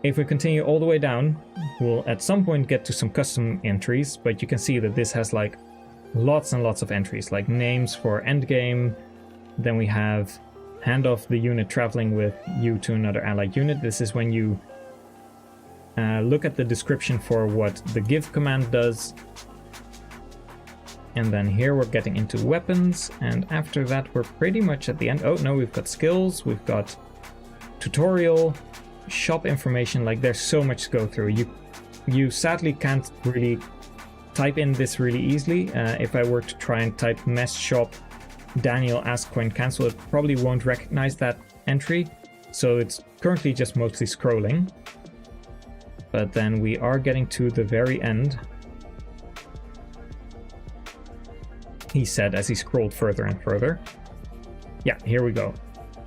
If we continue all the way down, we'll at some point get to some custom entries, but you can see that this has like lots and lots of entries, like names for endgame. Then we have hand off the unit traveling with you to another allied unit. This is when you look at the description for what the give command does. And then here we're getting into weapons, and after that we're pretty much at the end. Oh no, we've got skills, we've got tutorial, shop information. Like there's so much to go through. You sadly can't really type in this really easily. If I were to try and type mess shop Daniel ask coin cancel, it probably won't recognize that entry. So it's currently just mostly scrolling. But then we are getting to the very end, he said as he scrolled further and further. Yeah, here we go.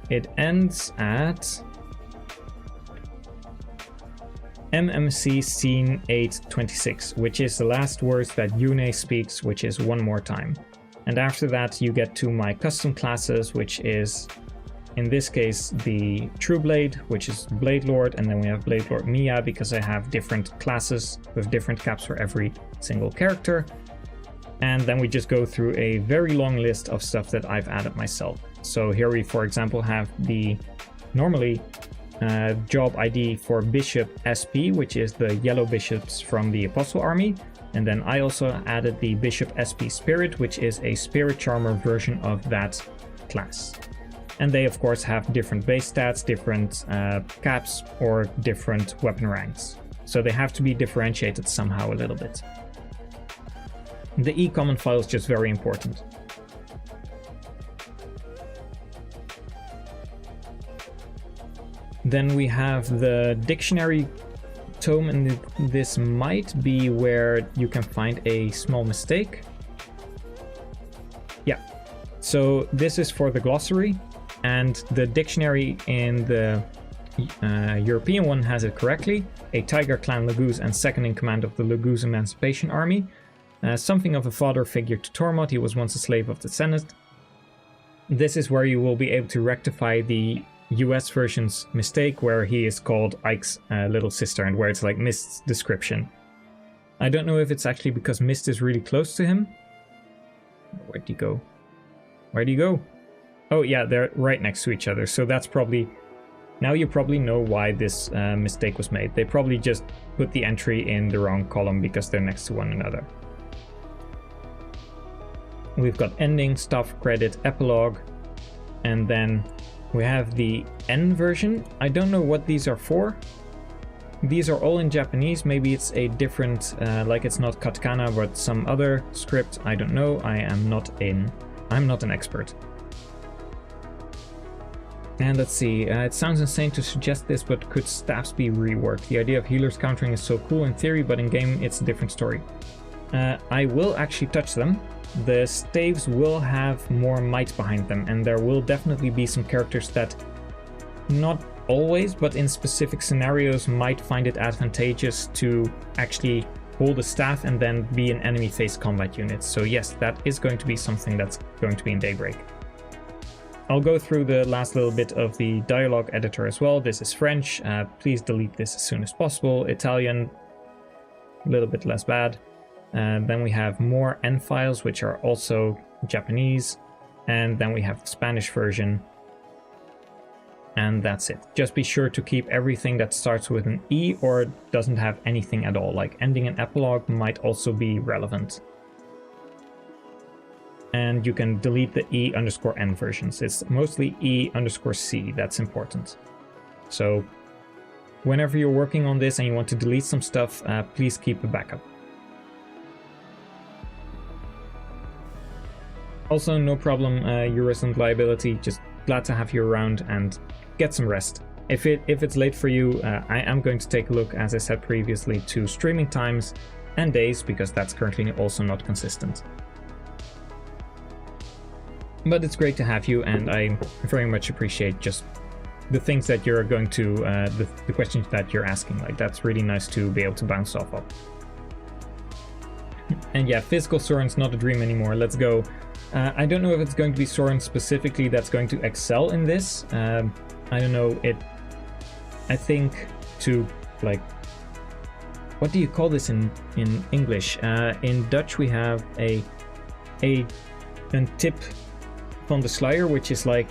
It ends at MMC scene 826, which is the last words that Yune speaks, which is one more time. And after that you get to my custom classes, which is in this case the True Blade, which is Blade Lord, and then we have Blade Lord Mia, because I have different classes with different caps for every single character. And then we just go through a very long list of stuff that I've added myself. So here we, for example, have the normally job ID for Bishop SP, which is the yellow bishops from the Apostle Army. And then I also added the Bishop SP Spirit, which is a Spirit Charmer version of that class. And they, of course, have different base stats, different caps, or different weapon ranks. So they have to be differentiated somehow a little bit. The e-command file is just very important. Then we have the dictionary tome, and this might be where you can find a small mistake. Yeah, so this is for the glossary, and the dictionary in the European one has it correctly. A Tiger Clan Laguz and second in command of the Laguz Emancipation Army. Something of a father figure to Tormod, he was once a slave of the Senate. This is where you will be able to rectify the US version's mistake where he is called Ike's little sister, and where it's like Mist's description. I don't know if it's actually because Mist is really close to him. Where'd he go? Where'd he go? Oh yeah, they're right next to each other, so that's probably... Now you probably know why this mistake was made. They probably just put the entry in the wrong column because they're next to one another. We've got ending, stuff, credit, epilogue, and then we have the N version. I don't know what these are for. These are all in Japanese. Maybe it's a different, like it's not katakana, but some other script. I don't know. I'm not an expert. And let's see, it sounds insane to suggest this, but could staffs be reworked? The idea of healers countering is so cool in theory, but in game it's a different story. I will actually touch them. The staves will have more might behind them, and there will definitely be some characters that, not always, but in specific scenarios, might find it advantageous to actually hold a staff and then be an enemy face combat unit. So yes, that is going to be something that's going to be in Daybreak. I'll go through the last little bit of the dialogue editor as well. This is French. Please delete this as soon as possible. Italian, a little bit less bad. Then we have more N files, which are also Japanese. And then we have the Spanish version. And that's it. Just be sure to keep everything that starts with an E or doesn't have anything at all. Like ending and epilogue might also be relevant. And you can delete the E_N versions. It's mostly E_C that's important. So whenever you're working on this and you want to delete some stuff, please keep a backup. Also, no problem, your resident liability. Just glad to have you around, and get some rest. If it's late for you, I am going to take a look, as I said previously, to streaming times and days, because that's currently also not consistent. But it's great to have you, and I very much appreciate just the things that you're going to, the questions that you're asking. Like, that's really nice to be able to bounce off of. And yeah, physical Soren's not a dream anymore. Let's go. I don't know if it's going to be Soren specifically that's going to excel in this. I don't know. I think to, like, what do you call this in English? In Dutch we have a tip from the sluier, which is like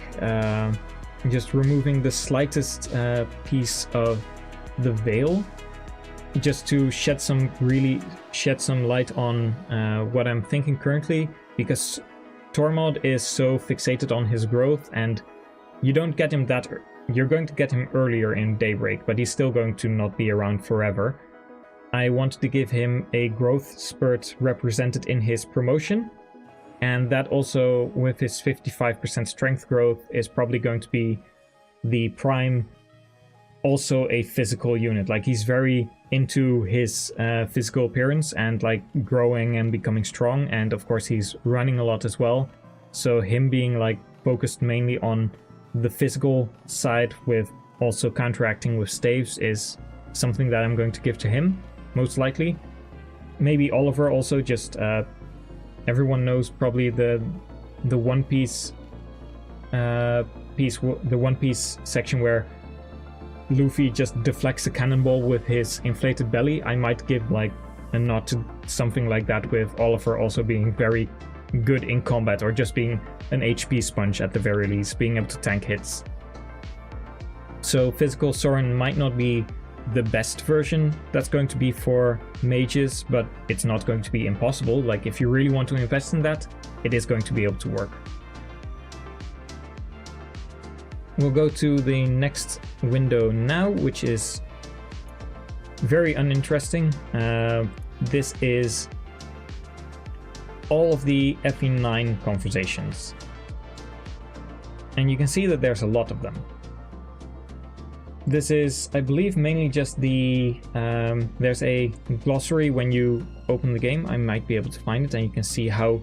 just removing the slightest piece of the veil, just to shed some light on what I'm thinking currently, because Tormod is so fixated on his growth, and you don't get him that. You're going to get him earlier in Daybreak, but he's still going to not be around forever. I wanted to give him a growth spurt represented in his promotion, and that also, with his 55% strength growth, is probably going to be the prime, also a physical unit. Like, he's very into his physical appearance and like growing and becoming strong, and of course he's running a lot as well. So him being like focused mainly on the physical side with also counteracting with staves is something that I'm going to give to him, most likely. Maybe Oliver also, just everyone knows probably the One Piece the One Piece section where Luffy just deflects a cannonball with his inflated belly. I might give like a nod to something like that, with Oliver also being very good in combat, or just being an HP sponge at the very least, being able to tank hits. So physical Soren might not be the best version that's going to be for mages, but it's not going to be impossible. Like, if you really want to invest in that, it is going to be able to work. We'll go to the next window now, which is very uninteresting. This is all of the FE9 conversations. And you can see that there's a lot of them. This is, I believe, mainly just the... there's a glossary when you open the game. I might be able to find it, and you can see how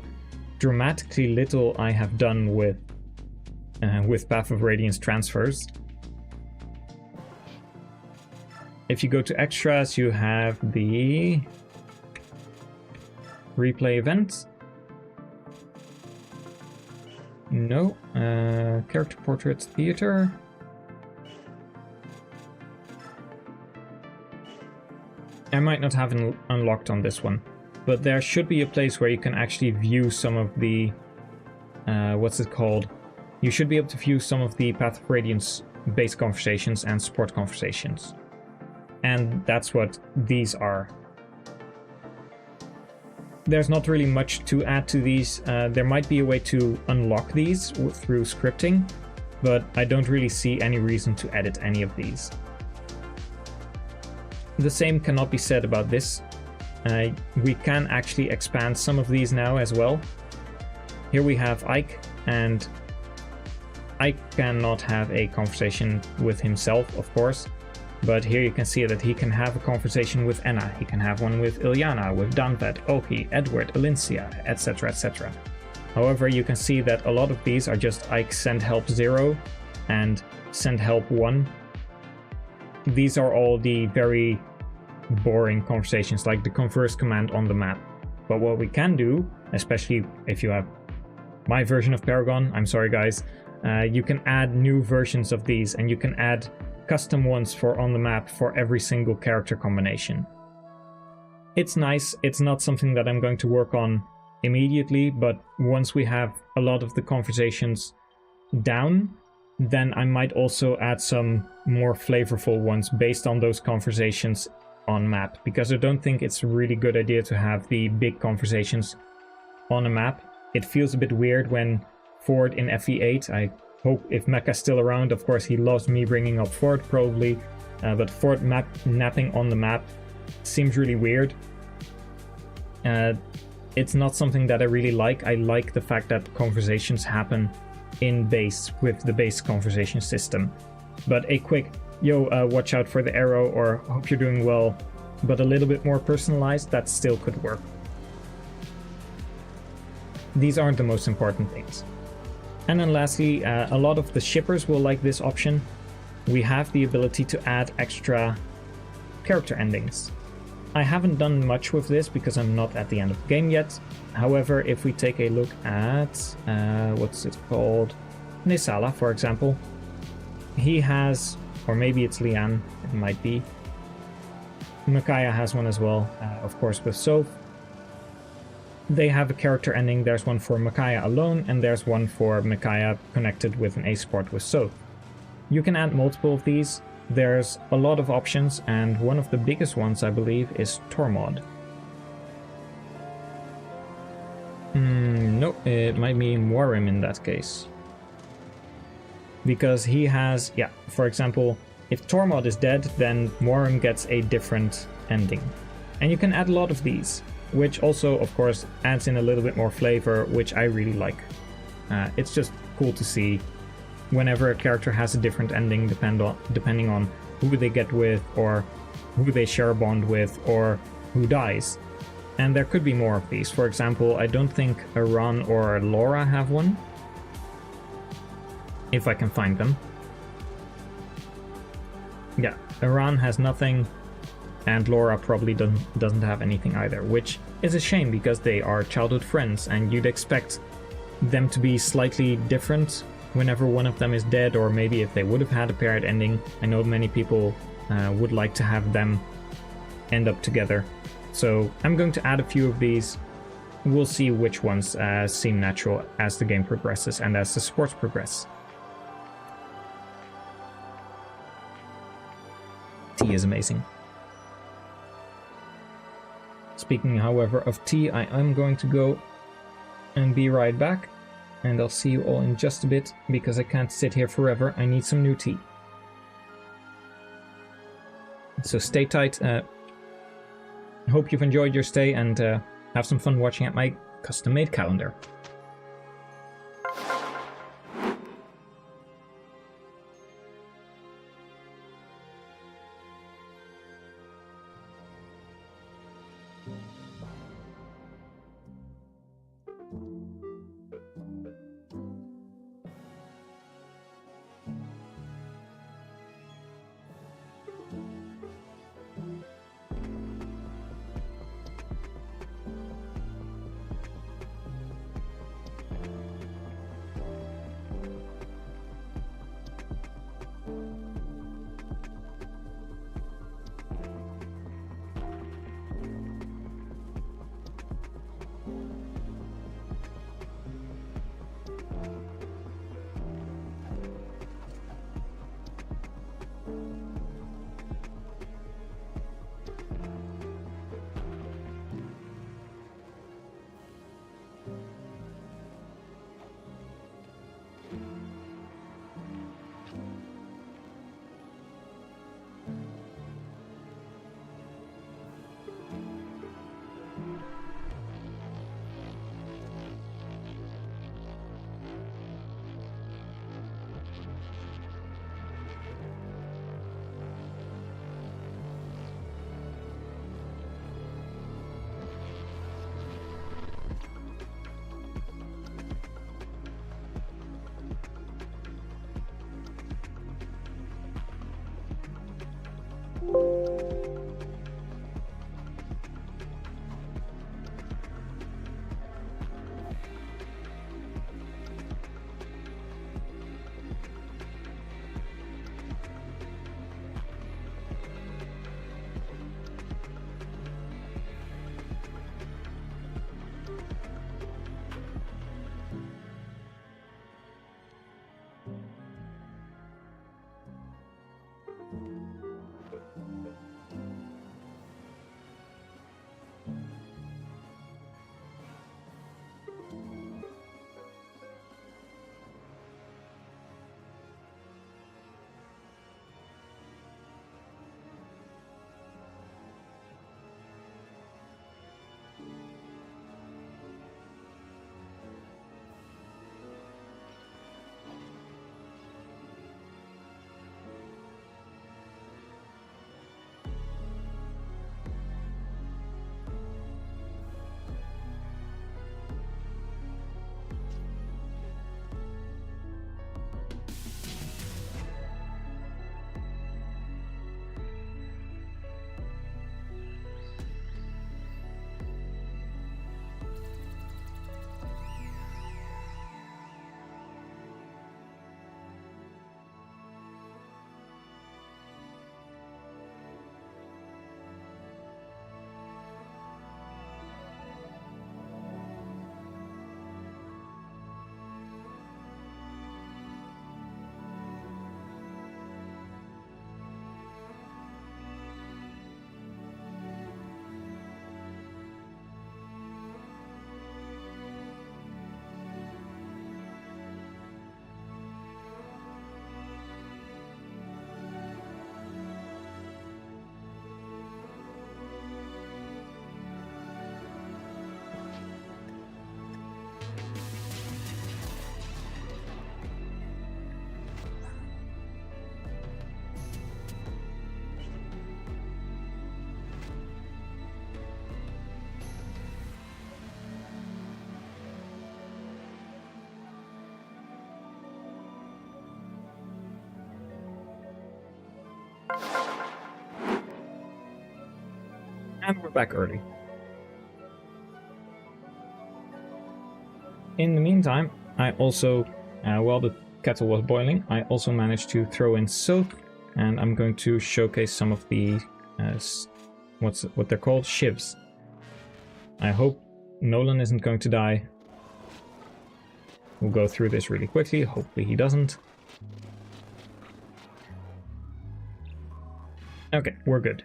dramatically little I have done with Path of Radiance transfers. If you go to extras, you have the replay event. No. Character portraits theater. I might not have it unlocked on this one, but there should be a place where you can actually view some of the what's it called? You should be able to view some of the Path of Radiance base conversations and support conversations. And that's what these are. There's not really much to add to these. There might be a way to unlock these through scripting, but I don't really see any reason to edit any of these. The same cannot be said about this. We can actually expand some of these now as well. Here we have Ike, and Ike cannot have a conversation with himself, of course, but here you can see that he can have a conversation with Enna, he can have one with Ilyana, with Danvet, Oki, Edward, Alincia, etc, etc. However, you can see that a lot of these are just Ike send help 0 and send help 1. These are all the very boring conversations, like the converse command on the map. But what we can do, especially if you have my version of Paragon, I'm sorry guys, you can add new versions of these, and you can add custom ones for on the map for every single character combination. It's nice. It's not something that I'm going to work on immediately, but once we have a lot of the conversations down, then I might also add some more flavorful ones based on those conversations on map, because I don't think it's a really good idea to have the big conversations on a map. It feels a bit weird when Ford in FE8, I hope if Mecha's still around, of course he loves me bringing up Ford probably, but Ford napping on the map seems really weird. It's not something that I really like. I like the fact that conversations happen in base with the base conversation system. But a quick yo, watch out for the arrow, or hope you're doing well, but a little bit more personalized, that still could work. These aren't the most important things. And then lastly, a lot of the shippers will like this option. We have the ability to add extra character endings. I haven't done much with this because I'm not at the end of the game yet. However, if we take a look at, what's it called? Nisala, for example. He has, or maybe it's Lian, it might be. Micaiah has one as well, of course with Soph. They have a character ending. There's one for Micaiah alone, and there's one for Micaiah connected with an ace port with Soph. You can add multiple of these. There's a lot of options, and one of the biggest ones, I believe, is Tormod. No, it might be Morim in that case. Because he has, yeah, for example, if Tormod is dead, then Morim gets a different ending. And you can add a lot of these, which also, of course, adds in a little bit more flavor, which I really like. It's just cool to see whenever a character has a different ending depending on who they get with, or who they share a bond with, or who dies. And there could be more of these. For example, I don't think Aran or Laura have one. If I can find them. Yeah, Aran has nothing, and Laura probably doesn't have anything either, which is a shame because they are childhood friends, and you'd expect them to be slightly different whenever one of them is dead, or maybe if they would have had a paired ending. I know many people would like to have them end up together. So I'm going to add a few of these. We'll see which ones seem natural as the game progresses and as the supports progress. Tea is amazing. Speaking, however, of tea, I am going to go and be right back. And I'll see you all in just a bit, because I can't sit here forever. I need some new tea. So stay tight. Hope you've enjoyed your stay, and have some fun watching at my custom-made calendar. And we're back early. In the meantime, I also, while the kettle was boiling, I also managed to throw in soap, and I'm going to showcase some of the, what they're called, shivs. I hope Nolan isn't going to die. We'll go through this really quickly, hopefully he doesn't. Okay, we're good.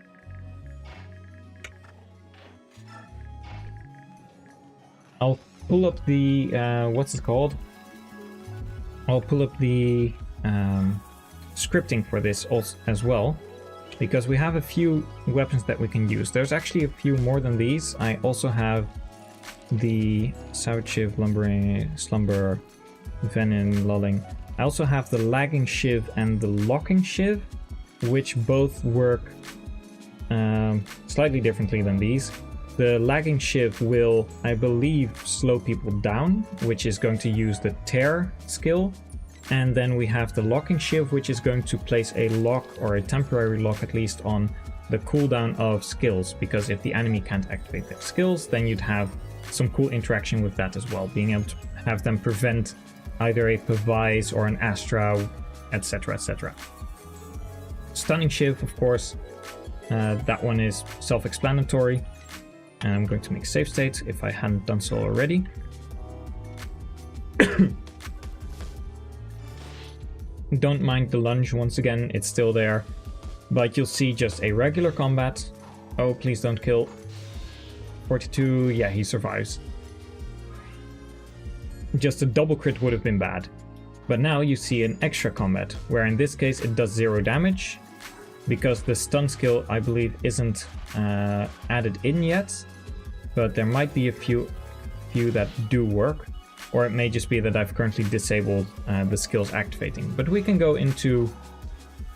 I'll pull up the, what's it called? I'll pull up the scripting for this also, as well, because we have a few weapons that we can use. There's actually a few more than these. I also have the Savage Shiv, Lumbering, Slumber, Venom, Lulling. I also have the Lagging Shiv and the Locking Shiv, which both work slightly differently than these. The Lagging Shiv will, I believe, slow people down, which is going to use the Tear skill. And then we have the Locking Shiv, which is going to place a lock, or a temporary lock at least, on the cooldown of skills. Because if the enemy can't activate their skills, then you'd have some cool interaction with that as well. Being able to have them prevent either a Pavise or an Astra, etc, etc. Stunning Shiv, of course, that one is self-explanatory. And I'm going to make save state if I hadn't done so already. Don't mind the lunge once again, it's still there. But you'll see just a regular combat. Oh, please don't kill. 42, yeah, he survives. Just a double crit would have been bad. But now you see an extra combat, where in this case it does 0 damage. Because the stun skill, I believe, isn't added in yet, but there might be a few that do work, or it may just be that I've currently disabled the skills activating. But we can go into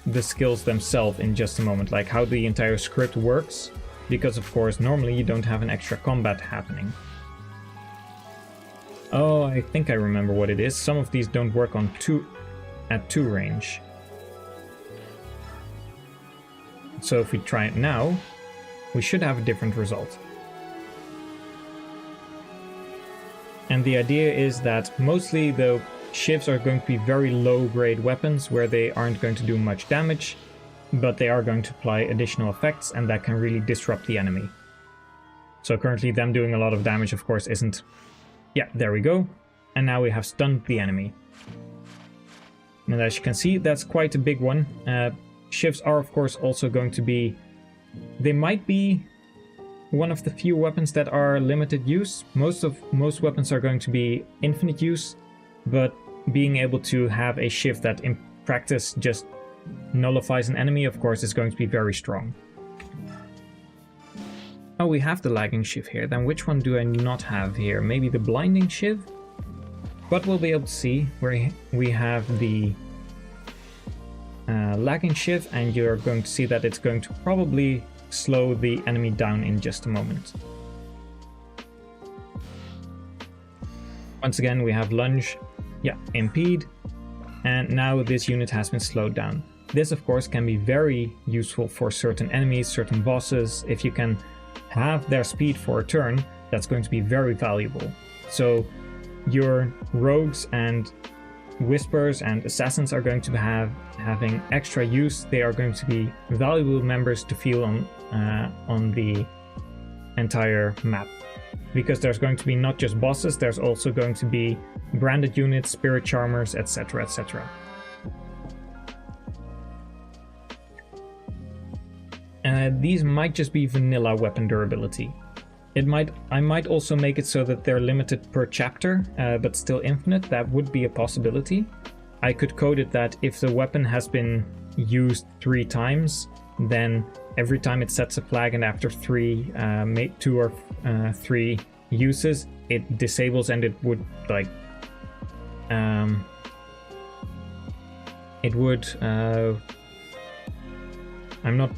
the skills themselves in just a moment, like how the entire script works, because of course normally you don't have an extra combat happening. Oh, I think I remember what it is. Some of these don't work on at 2 range. So if we try it now, we should have a different result. And the idea is that mostly the shivs are going to be very low grade weapons where they aren't going to do much damage, but they are going to apply additional effects, and that can really disrupt the enemy. So currently them doing a lot of damage, of course, isn't... Yeah, there we go. And now we have stunned the enemy. And as you can see, that's quite a big one. Shivs are, of course, also going to be... They might be one of the few weapons that are limited use. Most weapons are going to be infinite use, but being able to have a shiv that in practice just nullifies an enemy, of course, is going to be very strong. Oh, we have the Lagging Shiv here. Then which one do I not have here? Maybe the Blinding Shiv? But we'll be able to see where we have the Lagging Shiv, and you're going to see that it's going to probably slow the enemy down in just a moment. Once again, we have Lunge, yeah, Impede, and now this unit has been slowed down. This, of course, can be very useful for certain enemies, certain bosses. If you can have their speed for a turn, that's going to be very valuable. So your rogues and whispers and assassins are going to having extra use. They are going to be valuable members to feel on the entire map, because there's going to be not just bosses, there's also going to be branded units, spirit charmers, etc, etc. These might just be vanilla weapon durability. I might also make it so that they're limited per chapter, but still infinite. That would be a possibility. I could code it that if the weapon has been used 3 times, then every time it sets a flag, and after 2 or 3 uses, it disables, and it would like it would I'm not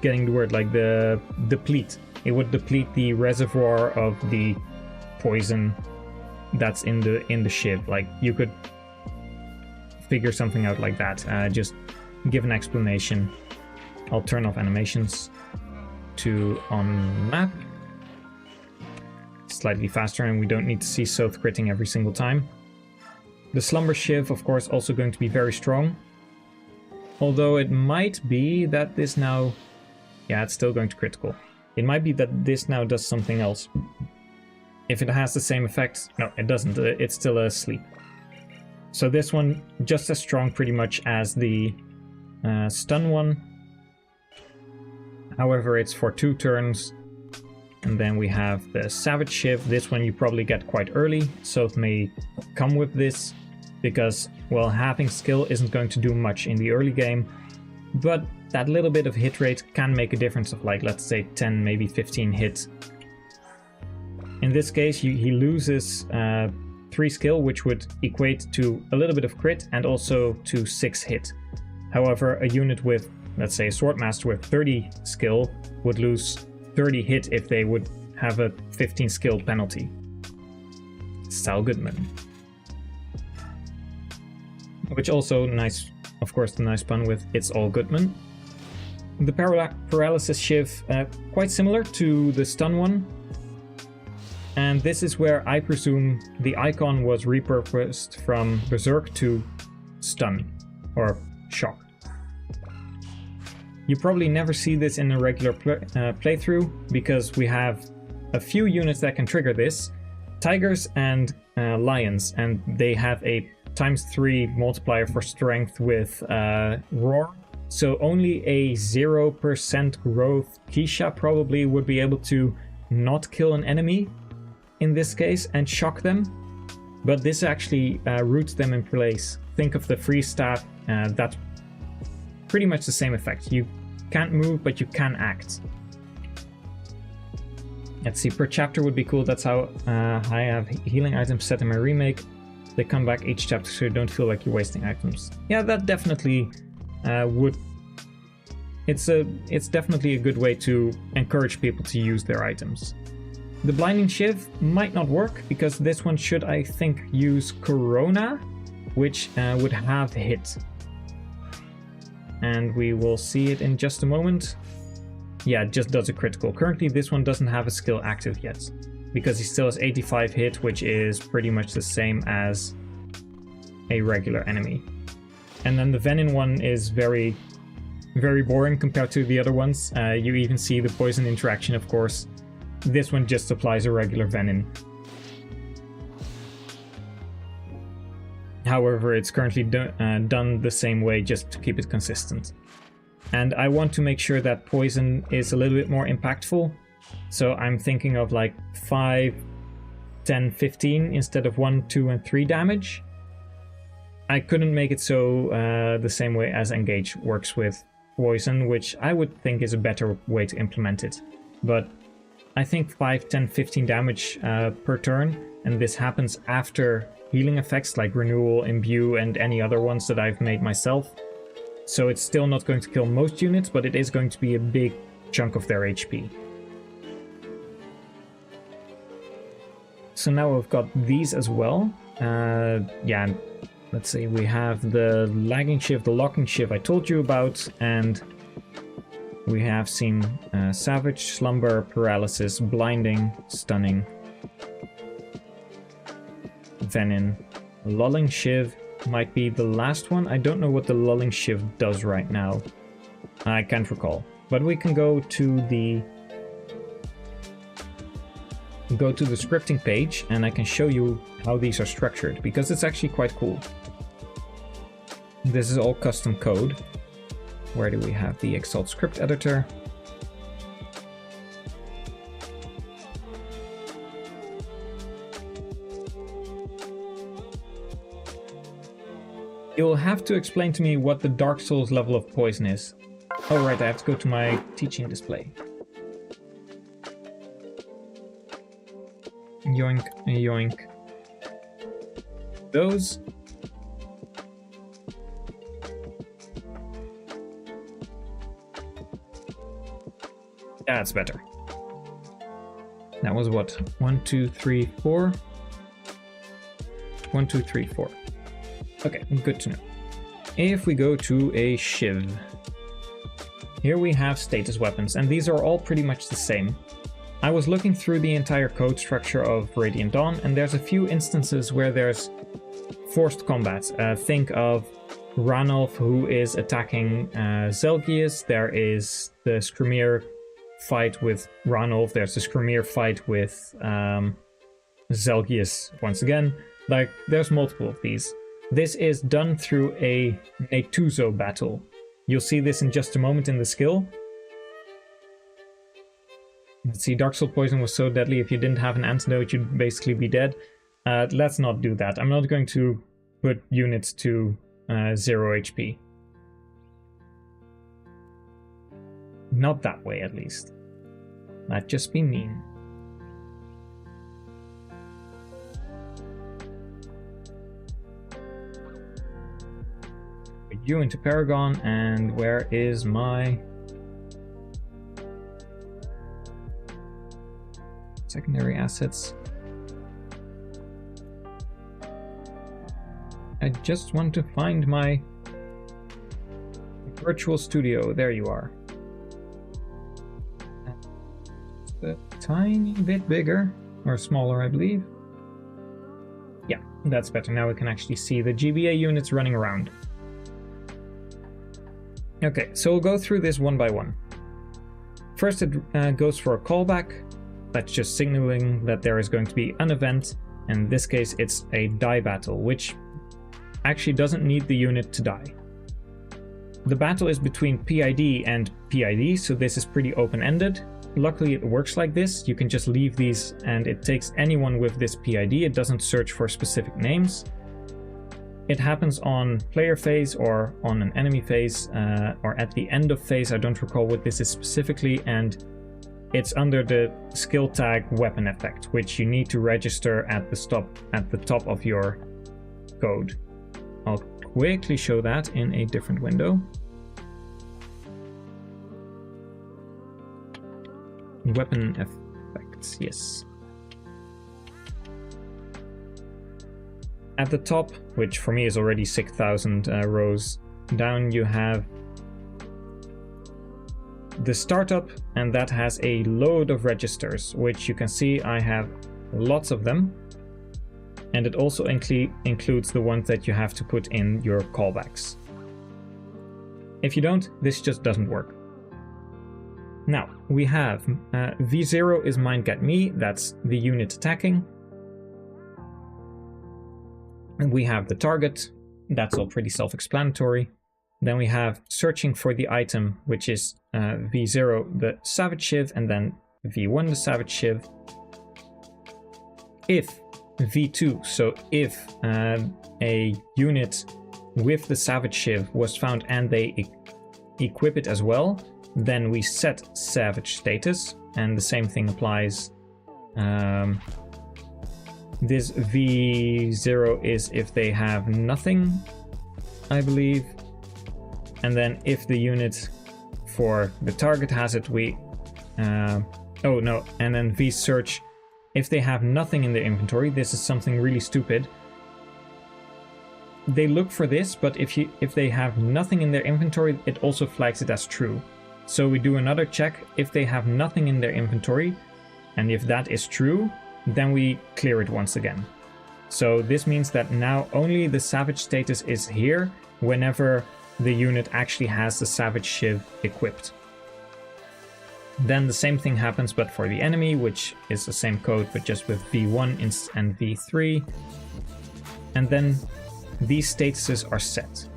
getting the word, like the deplete. It would deplete the reservoir of the poison that's in the shiv. Like, you could figure something out like that. Just give an explanation. I'll turn off animations. to on map. Slightly faster, and we don't need to see Soth critting every single time. The Slumber Shiv, of course, also going to be very strong. Although it might be that this now... Yeah, it's still going to critical. It might be that this now does something else. If it has the same effect... No, it doesn't. It's still a sleep. So this one, just as strong pretty much as the stun one. However, it's for 2 turns. And then we have the Savage Shiv. This one you probably get quite early. Soth may come with this. Because, well, halving skill isn't going to do much in the early game. But that little bit of hit rate can make a difference of, like, let's say 10, maybe 15 hits. In this case, he loses 3 skill, which would equate to a little bit of crit and also to 6 hit. However, a unit with, let's say, a Swordmaster with 30 skill would lose 30 hit if they would have a 15 skill penalty. Sal Goodman. Which also, nice, of course, the nice pun with It's All Goodman. The Paralysis Shiv, quite similar to the stun one. And this is where I presume the icon was repurposed from Berserk to stun, or shock. You probably never see this in a regular playthrough, because we have a few units that can trigger this. Tigers and lions, and they have a ×3 multiplier for strength with Roar. So only a 0% growth Kisha probably would be able to not kill an enemy in this case and shock them. But this actually roots them in place. Think of the freeze staff, that's pretty much the same effect. You can't move, but you can act. Let's see, per chapter would be cool. That's how I have healing items set in my remake. They come back each chapter so you don't feel like you're wasting items. Yeah, that definitely would... It's definitely a good way to encourage people to use their items. The Blinding Shiv might not work, because this one should, I think, use Corona, which would have hit. And we will see it in just a moment. Yeah, it just does a critical. Currently, this one doesn't have a skill active yet, because he still has 85 hit, which is pretty much the same as a regular enemy. And then the Venin one is very, very boring compared to the other ones. You even see the poison interaction, of course. This one just applies a regular Venin. However, it's currently done the same way just to keep it consistent. And I want to make sure that poison is a little bit more impactful. So I'm thinking of like 5, 10, 15 instead of 1, 2, and 3 damage. I couldn't make it so the same way as Engage works with poison, which I would think is a better way to implement it. But I think 5, 10, 15 damage per turn, and this happens after healing effects like Renewal, Imbue, and any other ones that I've made myself. So it's still not going to kill most units, but it is going to be a big chunk of their HP. So now we've got these as well. Yeah, let's see, we have the Lagging Shiv, the Locking Shiv I told you about, and we have seen Savage, Slumber, Paralysis, Blinding, Stunning, Venin. Lulling Shiv might be the last one. I don't know what the Lulling Shiv does right now. I can't recall. But we can go to the scripting page, and I can show you how these are structured, because it's actually quite cool. This is all custom code. Where do we have the Exalt script editor? You'll have to explain to me what the Dark Souls level of poison is. Oh right, I have to go to my teaching display. Yoink, yoink. Those. That's better. That was what? 1, 2, 3, 4. 1, 2, 3, 4. Okay, good to know. If we go to a Shiv. here we have status weapons, and these are all pretty much the same. I was looking through the entire code structure of Radiant Dawn, and there's a few instances where there's forced combat. Think of Ranulf, who is attacking Zelgius. There is the Skrymir fight with Ranulf. There's the Skrymir fight with Zelgius once again. Like, there's multiple of these. This is done through a Netuzo battle. You'll see this in just a moment in the skill. Let's see, Dark Soul Poison was so deadly, if you didn't have an antidote, you'd basically be dead. Let's not do that. I'm not going to put units to 0 HP. Not that way, at least. That'd just be mean. Put you into Paragon, and where is my secondary assets? I just want to find my virtual studio. There you are. Just a tiny bit bigger, or smaller, I believe. Yeah, that's better. Now we can actually see the GBA units running around. Okay, so we'll go through this one by one. First, it goes for a callback. That's just signaling that there is going to be an event. In this case, it's a die battle, which actually doesn't need the unit to die. The battle is between PID and PID, so this is pretty open-ended. Luckily, it works like this. You can just leave these, and it takes anyone with this PID. It doesn't search for specific names. It happens on player phase or on an enemy phase, or at the end of phase. I don't recall what this is specifically, and it's under the skill tag weapon effect, which you need to register at the top of your code. I'll quickly show that in a different window. Weapon effects, yes. At the top, which for me is already 6,000 rows down, you have the startup, and that has a load of registers, which you can see I have lots of them. And it also includes the ones that you have to put in your callbacks. If you don't, this just doesn't work. Now, we have V0 is Mind Get Me, that's the unit attacking. And we have the target, that's all pretty self-explanatory. Then we have searching for the item, which is V0, the Savage Shiv, and then V1, the Savage Shiv. If V2, so if a unit with the Savage Shiv was found and they equip it as well, then we set Savage status, and the same thing applies. This V0 is if they have nothing, I believe. And then if the unit for the target has it, we... oh no, and then V search, if they have nothing in their inventory. This is something really stupid. They look for this, but if they have nothing in their inventory, it also flags it as true. So we do another check if they have nothing in their inventory, and if that is true, then we clear it once again. So this means that now only the Savage status is here whenever the unit actually has the Savage Shiv equipped. Then the same thing happens, but for the enemy, which is the same code, but just with V1 and V3. And then these statuses are set.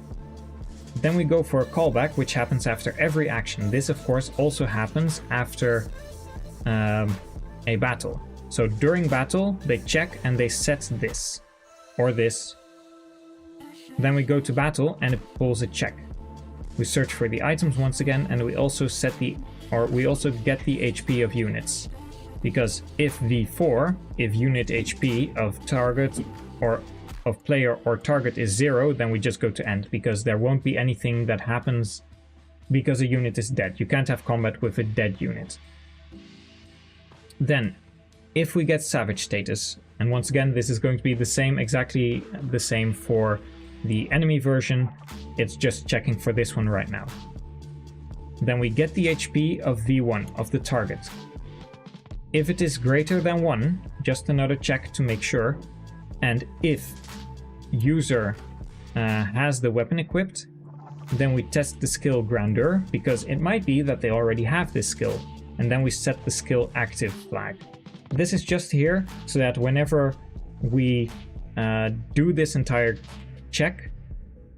Then we go for a callback, which happens after every action. This, of course, also happens after a battle. So during battle, they check and they set this, or this. Then we go to battle and it pulls a check. We search for the items once again, and we also we also get the HP of units. Because if V4, if unit HP of target or of player or target is 0, then we just go to end, because there won't be anything that happens because a unit is dead. You can't have combat with a dead unit. Then, if we get Savage status, and once again this is going to be the same, exactly the same for the enemy version, it's just checking for this one right now. then we get the HP of V1 of the target. If it is greater than 1, just another check to make sure, and if user has the weapon equipped, then we test the skill grandeur, because it might be that they already have this skill, and then we set the skill active flag. This is just here so that whenever we do this entire check,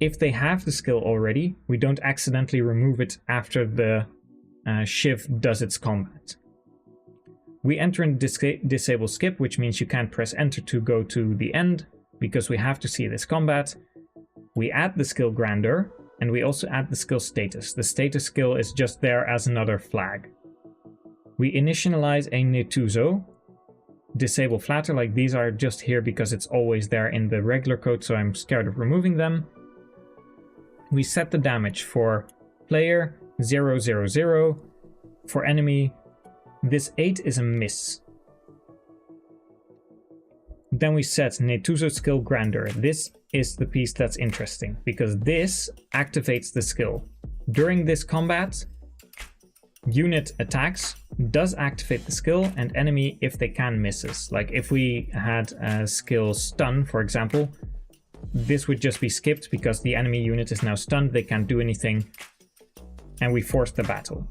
if they have the skill already, we don't accidentally remove it after the shiv does its combat. We enter in disable skip, which means you can't press enter to go to the end, because we have to see this combat. We add the skill grandeur, and we also add the skill status. The status skill is just there as another flag. We initialize a Netuzo, disable flatter, like these are just here because it's always there in the regular code, so I'm scared of removing them. We set the damage for player 000, for enemy this 8 is a miss. Then we set Netuzo skill grandeur. This is the piece that's interesting, because this activates the skill. During this combat, unit attacks does activate the skill, and enemy, if they can, misses. Like if we had a skill stun, for example, this would just be skipped because the enemy unit is now stunned, they can't do anything, and we force the battle.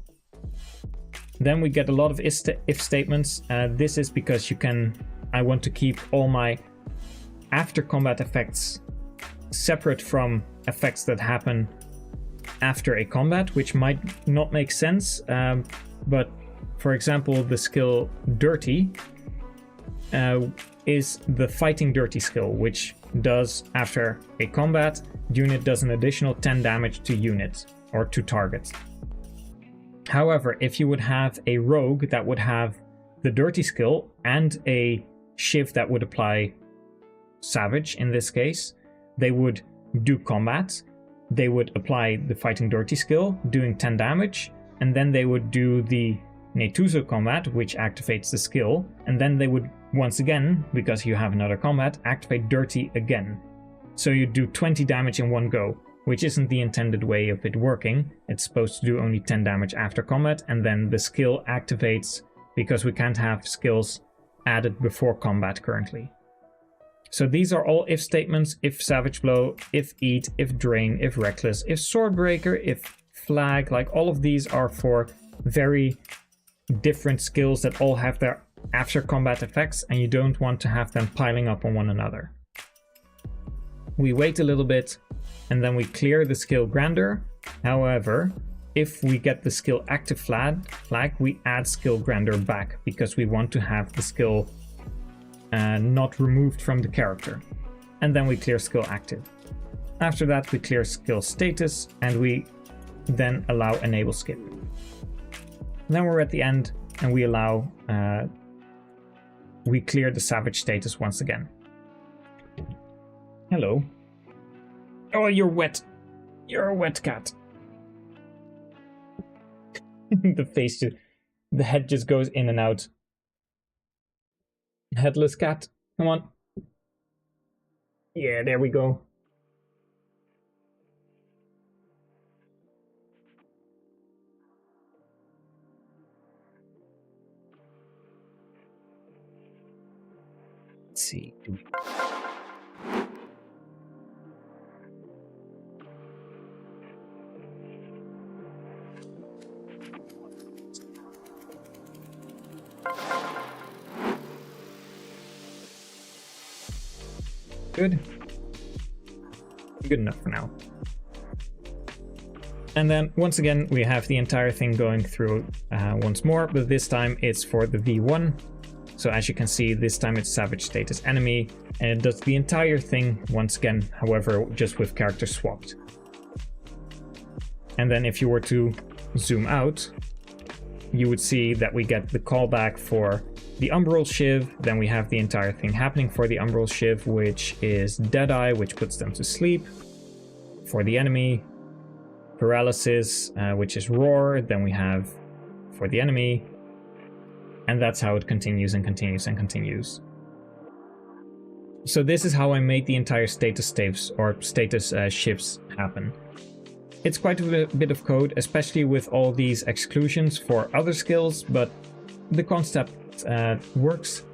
Then we get a lot of if statements. This is because I want to keep all my after combat effects separate from effects that happen after a combat, which might not make sense. But for example, the skill dirty is the fighting dirty skill, which does after a combat, unit does an additional 10 damage to unit or to target. However, if you would have a rogue that would have the dirty skill and a shiv that would apply savage in this case, they would do combat, they would apply the fighting dirty skill, doing 10 damage, and then they would do the Netuzo combat, which activates the skill, and then they would once again, because you have another combat, activate dirty again. So you do 20 damage in one go, which isn't the intended way of it working. It's supposed to do only 10 damage after combat, and then the skill activates, because we can't have skills added before combat currently. So these are all if statements: if savage blow, if eat, if drain, if reckless, if swordbreaker, if flag. Like all of these are for very different skills that all have their after combat effects, and you don't want to have them piling up on one another. We wait a little bit, and then we clear the skill grandeur. However, if we get the skill active flag, we add skill grandeur back, because we want to have the skill not removed from the character. And then we clear skill active. After that, we clear skill status, and we then allow enable skip. And then we're at the end, and we allow we clear the savage status once again. Hello. Oh, you're wet. You're a wet cat. The head just goes in and out. Headless cat, come on. Yeah, there we go. Let's see. Good. Good enough for now. And then once again we have the entire thing going through once more, but this time it's for the V1. So as you can see, this time it's savage status enemy, and it does the entire thing once again, however, just with characters swapped. And then if you were to zoom out, you would see that we get the callback for the umbral shiv. Then we have the entire thing happening for the umbral shiv, which is Deadeye, which puts them to sleep. For the enemy, paralysis, which is roar. Then we have for the enemy, and that's how it continues and continues and continues. So this is how I made the entire status staves or status shifts happen. It's quite a bit of code, especially with all these exclusions for other skills, but the concept works.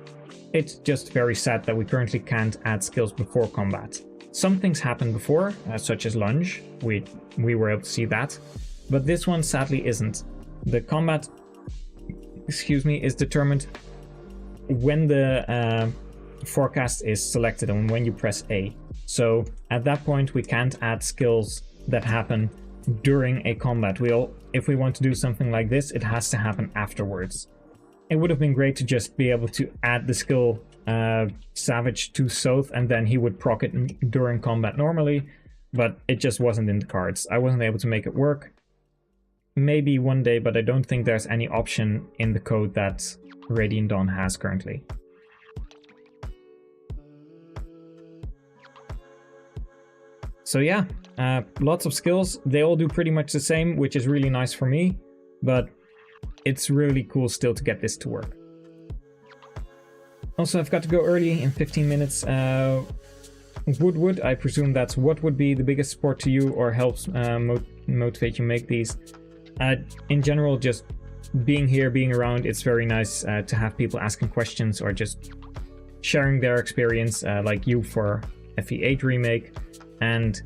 It's just very sad that we currently can't add skills before combat. Some things happened before, such as lunge. We were able to see that, but this one sadly isn't. The combat, is determined when the forecast is selected and when you press A. So at that point we can't add skills that happen during a combat. If we want to do something like this, it has to happen afterwards. It would have been great to just be able to add the skill Savage to Soth and then he would proc it during combat normally, but it just wasn't in the cards. I wasn't able to make it work. Maybe one day, but I don't think there's any option in the code that Radiant Dawn has currently. So yeah, lots of skills. They all do pretty much the same, which is really nice for me, but it's really cool still to get this to work. Also, I've got to go early in 15 minutes. Wood, I presume that's what would be the biggest support to you or helps motivate you make these. In general, just being here, being around, it's very nice to have people asking questions or just sharing their experience, like you for FE8 remake. And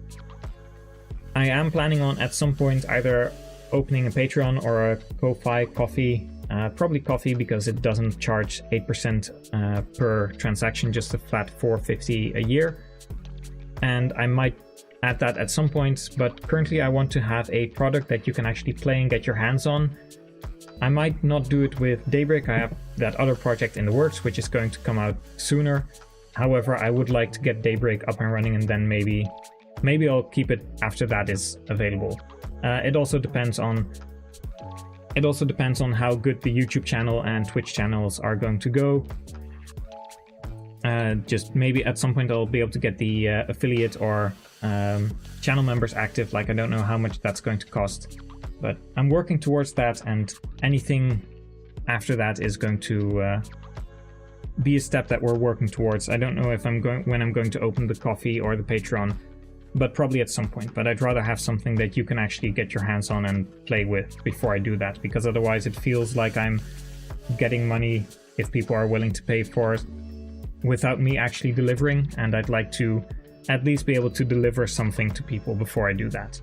I am planning on at some point either opening a Patreon or a Ko-Fi Coffee, probably Coffee because it doesn't charge 8% per transaction, just a flat $4.50 a year. And I might add that at some point, but currently I want to have a product that you can actually play and get your hands on. I might not do it with Daybreak. I have that other project in the works which is going to come out sooner. However, I would like to get Daybreak up and running and then maybe I'll keep it after that is available. It also depends on how good the YouTube channel and Twitch channels are going to go. Just maybe at some point I'll be able to get the affiliate or channel members active. Like, I don't know how much that's going to cost, but I'm working towards that, and anything after that is going to be a step that we're working towards. I don't know if when I'm going to open the Coffee or the Patreon, but probably at some point. But I'd rather have something that you can actually get your hands on and play with before I do that, because otherwise it feels like I'm getting money if people are willing to pay for it without me actually delivering, and I'd like to at least be able to deliver something to people before I do that.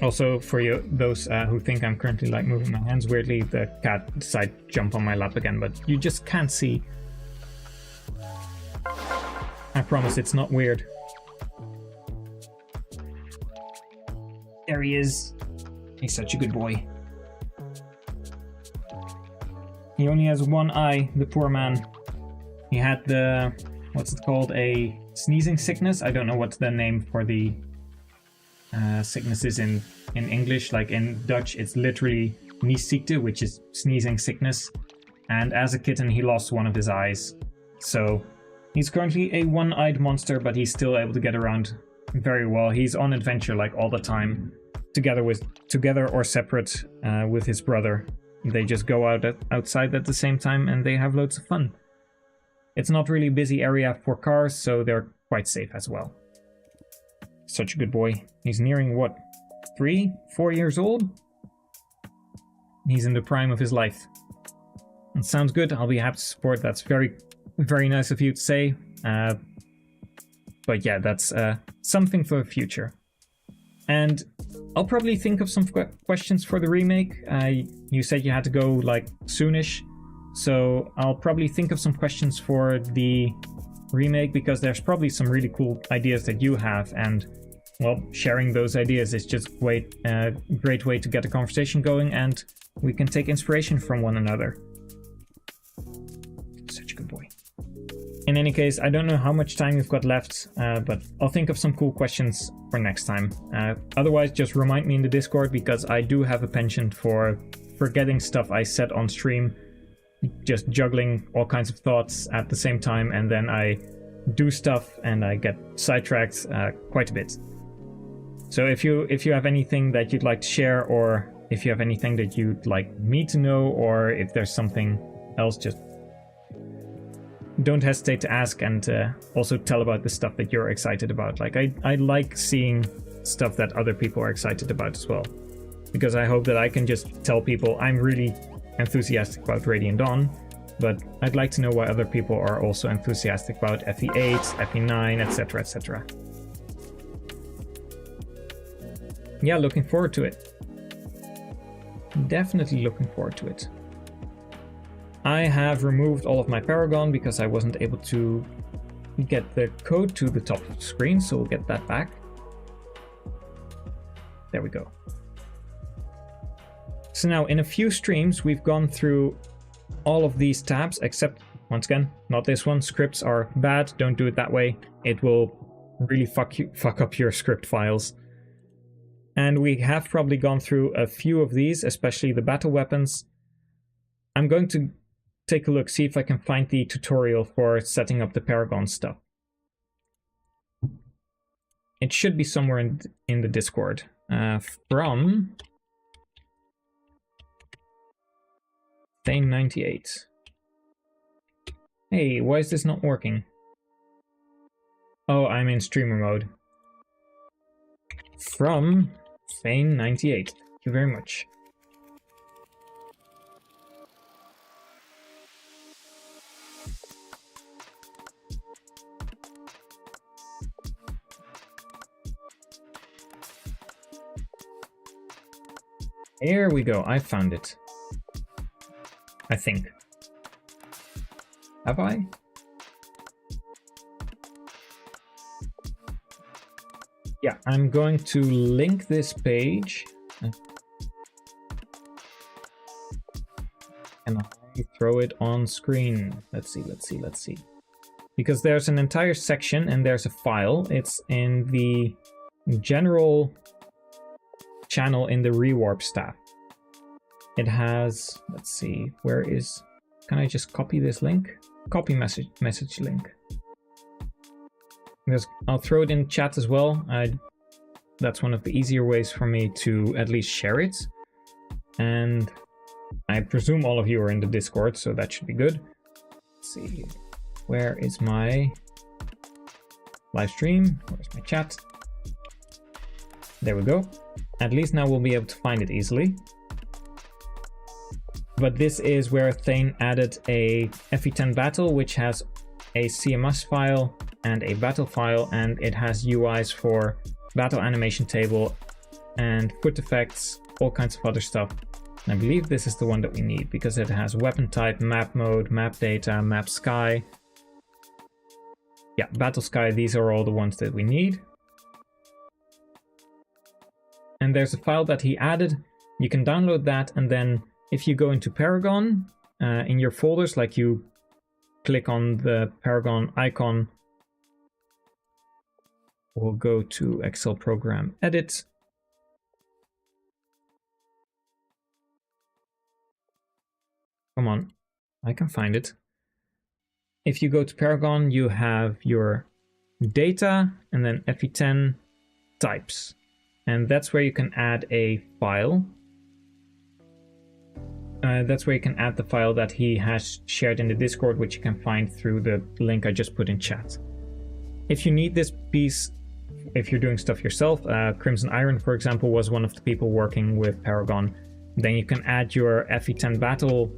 Also, for those who think I'm currently like moving my hands weirdly, the cat decided to jump on my lap again, but you just can't see. I promise it's not weird. There he is. He's such a good boy. He only has one eye, the poor man. He had the, what's it called, a sneezing sickness? I don't know what's the name for the sicknesses in English. Like in Dutch, it's literally niesziekte, which is sneezing sickness. And as a kitten, he lost one of his eyes. So he's currently a one-eyed monster, but he's still able to get around very well. He's on adventure like all the time, together or separate with his brother. They just go outside at the same time and they have loads of fun. It's not really a busy area for cars, so they're quite safe as well. Such a good boy. He's nearing what, 3-4 years old? He's in the prime of his life. It sounds good. I'll be happy to support. That's very, very nice of you to say. But yeah, that's something for the future. And I'll probably think of some questions for the remake. You said you had to go like soonish, so I'll probably think of some questions for the remake, because there's probably some really cool ideas that you have, and well, sharing those ideas is just a great way to get a conversation going, and we can take inspiration from one another. Such a good boy. In any case, I don't know how much time you've got left, but I'll think of some cool questions for next time. Otherwise, just remind me in the Discord, because I do have a penchant for forgetting stuff I said on stream, just juggling all kinds of thoughts at the same time, and then I do stuff and I get sidetracked quite a bit. So if you have anything that you'd like to share, or if you have anything that you'd like me to know, or if there's something else, just don't hesitate to ask, and also tell about the stuff that you're excited about. Like, I like seeing stuff that other people are excited about as well, because I hope that I can just tell people I'm really enthusiastic about Radiant Dawn, but I'd like to know why other people are also enthusiastic about FE8, FE9, etc, etc. Yeah, looking forward to it. Definitely looking forward to it. I have removed all of my Paragon because I wasn't able to get the code to the top of the screen, so we'll get that back. There we go. So now in a few streams we've gone through all of these tabs, except, once again, not this one. Scripts are bad, don't do it that way. It will really fuck up your script files. And we have probably gone through a few of these, especially the battle weapons. I'm going to take a look, see if I can find the tutorial for setting up the Paragon stuff. It should be somewhere in the Discord. From Thane98. Hey, why is this not working? Oh, I'm in streamer mode. From Thane98. Thank you very much. Here we go, I found it. I think. Have I? Yeah, I'm going to link this page. And I throw it on screen. Let's see. Because there's an entire section and there's a file. It's in the general channel in the rewarp staff. It has, let's see, where is, can I just copy this link? Copy message link. Because I'll throw it in chat as well. That's one of the easier ways for me to at least share it. And I presume all of you are in the Discord, so that should be good. Let's see, where is my live stream? Where's my chat? There we go. At least now we'll be able to find it easily. But this is where Thane added a FE10 battle, which has a CMS file and a battle file, and it has UIs for battle animation table and foot effects, all kinds of other stuff. And I believe this is the one that we need because it has weapon type, map mode, map data, map sky. Yeah, battle sky, these are all the ones that we need. And there's a file that he added. You can download that, and then if you go into Paragon in your folders, like you click on the Paragon icon, we'll go to Excel program edit. Come on, I can find it. If you go to Paragon, you have your data and then FE10 types. And that's where you can add a file. That's where you can add the file that he has shared in the Discord, which you can find through the link I just put in chat. If you need this piece, if you're doing stuff yourself, Crimson Iron, for example, was one of the people working with Paragon, then you can add your FE10 battle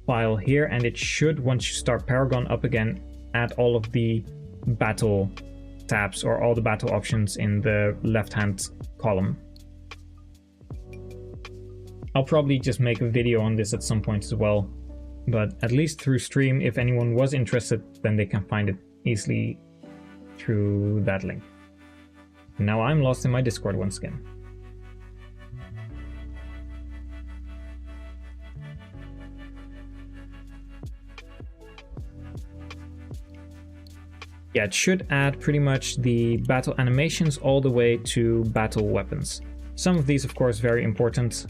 file here, and it should, once you start Paragon up again, add all of the battle tabs or all the battle options in the left-hand column. I'll probably just make a video on this at some point as well, but at least through stream, if anyone was interested, then they can find it easily through that link. Now I'm lost in my Discord once again. Yeah, it should add pretty much the battle animations all the way to battle weapons. Some of these, of course, very important.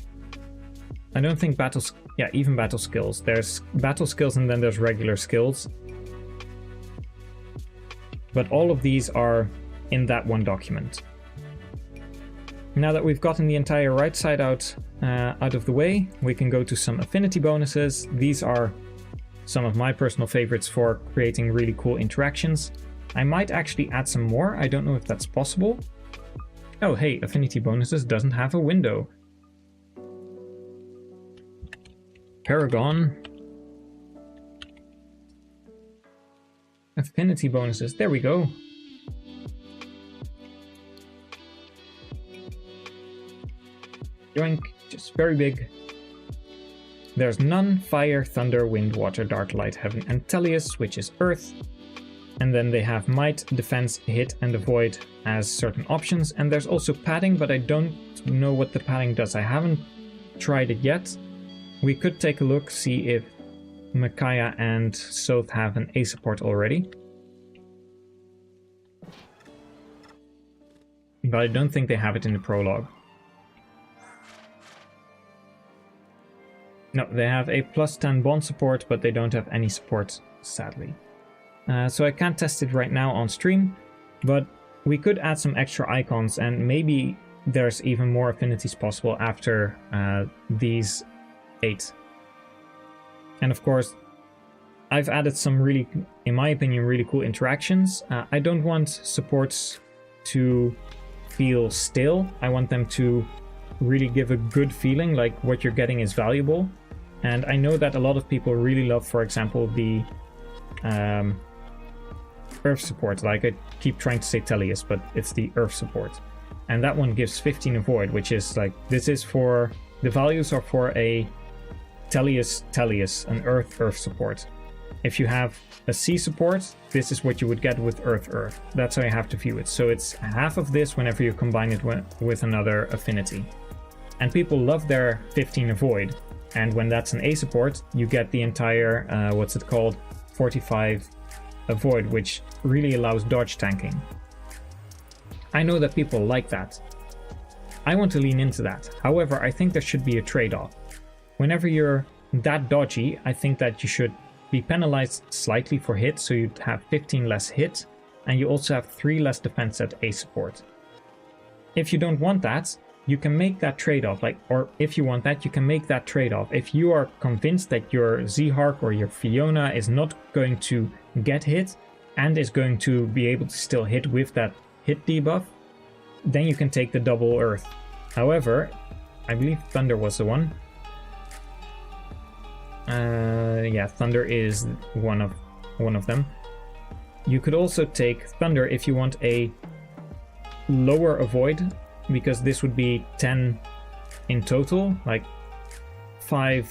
I don't think battles, yeah, even battle skills. There's battle skills and then there's regular skills. But all of these are in that one document. Now that we've gotten the entire right side out of the way, we can go to some affinity bonuses. These are some of my personal favorites for creating really cool interactions. I might actually add some more. I don't know if that's possible. Oh, hey, Affinity Bonuses doesn't have a window. Paragon. Affinity Bonuses. There we go. Yoink. Just very big. There's none, fire, thunder, wind, water, dark, light, heaven, and Tellius, which is earth. And then they have might, defense, hit, and avoid as certain options. And there's also padding, but I don't know what the padding does. I haven't tried it yet. We could take a look, see if Micaiah and Soth have an A support already. But I don't think they have it in the prologue. No, they have a +10 bond support, but they don't have any support, sadly. So I can't test it right now on stream, but we could add some extra icons, and maybe there's even more affinities possible after these 8. And of course, I've added some really, in my opinion, really cool interactions. I don't want supports to feel still. I want them to really give a good feeling, like what you're getting is valuable. And I know that a lot of people really love, for example, the Earth support. Like, I keep trying to say Tellius, but it's the Earth support. And that one gives 15 avoid, which is like, this is for, the values are for a Tellius, an Earth support. If you have a Sea support, this is what you would get with Earth. That's how you have to view it. So it's half of this whenever you combine it with another affinity. And people love their 15 avoid. And when that's an A support, you get the entire, 45 avoid, which really allows dodge tanking. I know that people like that. I want to lean into that. However, I think there should be a trade-off. Whenever you're that dodgy, I think that you should be penalized slightly for hit, so you'd have 15 less hit, and you also have 3 less defense at A support. If you don't want that, you can make that trade-off, or if you want that, you can make that trade-off. If you are convinced that your Z-Hark or your Fiona is not going to get hit, and is going to be able to still hit with that hit debuff, then you can take the double Earth. However, I believe Thunder was the one. Yeah, Thunder is one of them. You could also take Thunder if you want a lower avoid, because this would be 10 in total. Like 5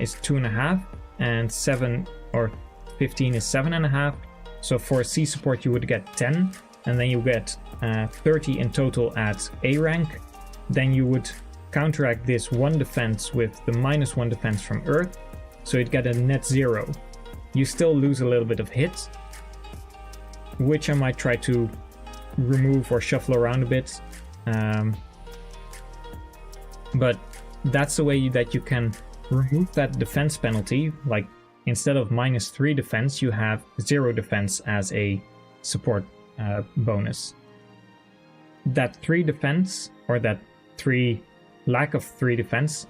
is 2.5, and 7 or 15 is 7.5. So for a C support you would get 10, and then you get 30 in total at A rank. Then you would counteract this 1 defense with the -1 defense from Earth, so you'd get a net 0. You still lose a little bit of hit, which I might try to remove or shuffle around a bit. But that's the way that you can remove that defense penalty. Like, instead of -3 defense, you have 0 defense as a support bonus. That 3 defense, or that lack of 3 defense,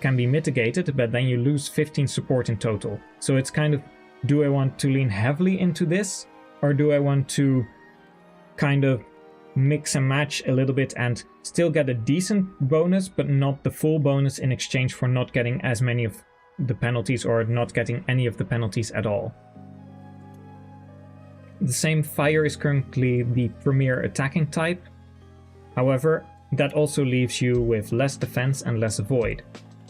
can be mitigated, but then you lose 15 support in total. So it's kind of, do I want to lean heavily into this, or do I want to kind of mix and match a little bit and still get a decent bonus, but not the full bonus in exchange for not getting as many of the penalties, or not getting any of the penalties at all. The same fire is currently the premier attacking type. However, that also leaves you with less defense and less avoid.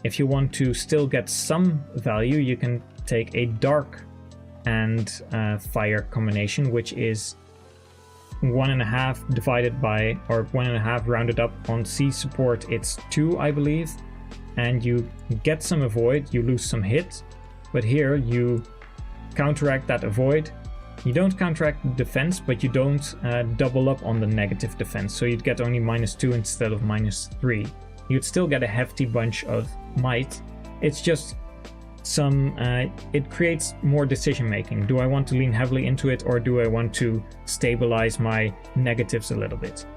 If you want to still get some value, you can take a dark and fire combination, which is 1.5 divided by, or 1.5 rounded up. On C support it's 2, I believe, and you get some avoid, you lose some hit, but here you counteract that avoid. You don't counteract the defense, but you don't double up on the negative defense, so you'd get only -2 instead of -3. You'd still get a hefty bunch of might. It's just it creates more decision making. Do I want to lean heavily into it, or do I want to stabilize my negatives a little bit?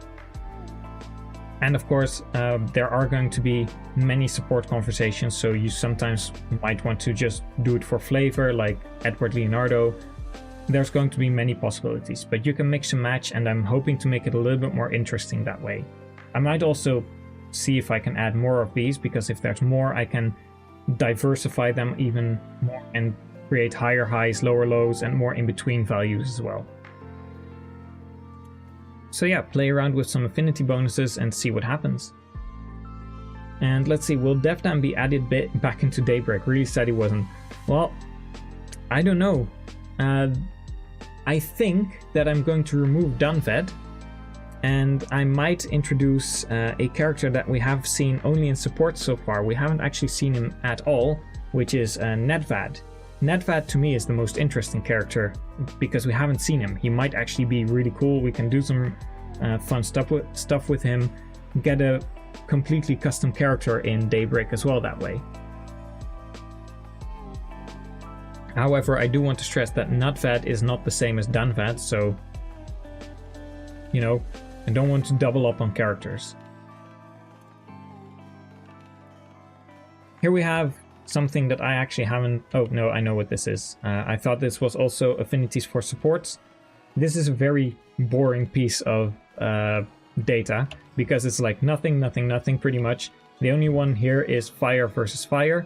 And of course, there are going to be many support conversations, so you sometimes might want to just do it for flavor, like Edward Leonardo. There's going to be many possibilities, but you can mix and match, and I'm hoping to make it a little bit more interesting that way. I might also see if I can add more of these, because if there's more, I can diversify them even more and create higher highs, lower lows, and more in-between values as well. So yeah, play around with some affinity bonuses and see what happens. And let's see, will DevDam be added back into Daybreak? Really said he wasn't. Well, I don't know. I think that I'm going to remove Dunved, and I might introduce a character that we have seen only in support so far. We haven't actually seen him at all, which is Nedvad. Nedvad to me is the most interesting character because we haven't seen him. He might actually be really cool. We can do some fun stuff with him, get a completely custom character in Daybreak as well that way. However, I do want to stress that Nutvad is not the same as Dunvad, so, you know, I don't want to double up on characters. Here we have something that I actually haven't... Oh, no, I know what this is. I thought this was also affinities for supports. This is a very boring piece of data, because it's like nothing, nothing, nothing, pretty much. The only one here is fire versus fire.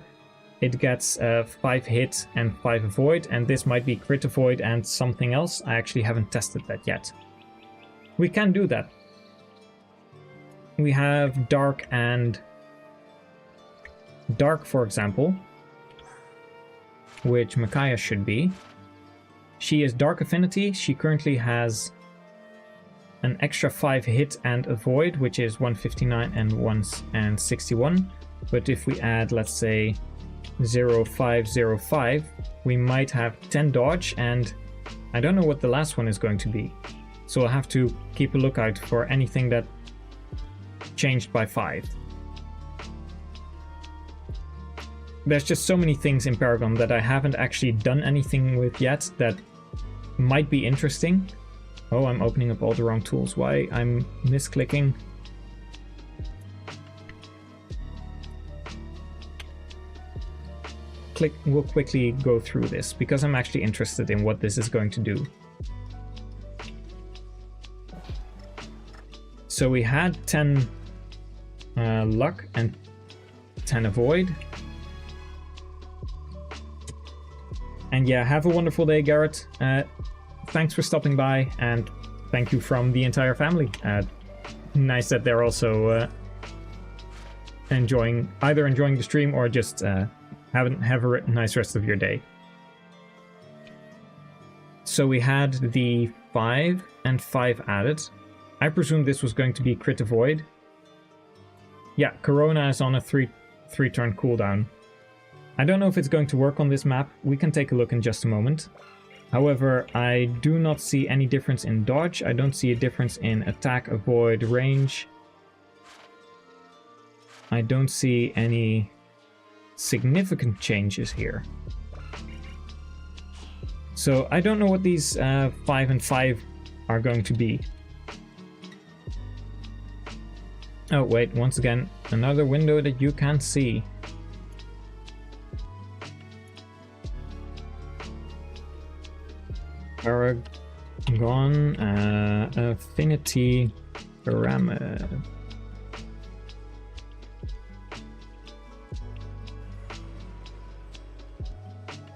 It gets 5 hit and 5 avoid, and this might be crit avoid and something else. I actually haven't tested that yet. We can do that. We have dark and dark, for example, which Micaiah should be. She is dark affinity. She currently has an extra 5 hit and avoid, which is 159 and 61. But if we add, let's say, 0505, we might have 10 dodge, and I don't know what the last one is going to be. So I'll have to keep a lookout for anything that changed by 5. There's just so many things in Paragon that I haven't actually done anything with yet that might be interesting. Oh, I'm opening up all the wrong tools. Why? I'm misclicking. We'll quickly go through this because I'm actually interested in what this is going to do. So we had 10 luck and 10 avoid. And yeah, have a wonderful day, Garrett. Thanks for stopping by, and thank you from the entire family. Nice that they're also enjoying the stream or just have a nice rest of your day. So we had the 5 and 5 added. I presume this was going to be crit avoid. Yeah, Corona is on a 3-turn cooldown. I don't know if it's going to work on this map. We can take a look in just a moment. However, I do not see any difference in dodge. I don't see a difference in attack, avoid, range. I don't see any significant changes here. So I don't know what these 5 and 5 are going to be. Oh wait, once again, another window that you can't see. Paragon Affinity Pyramid.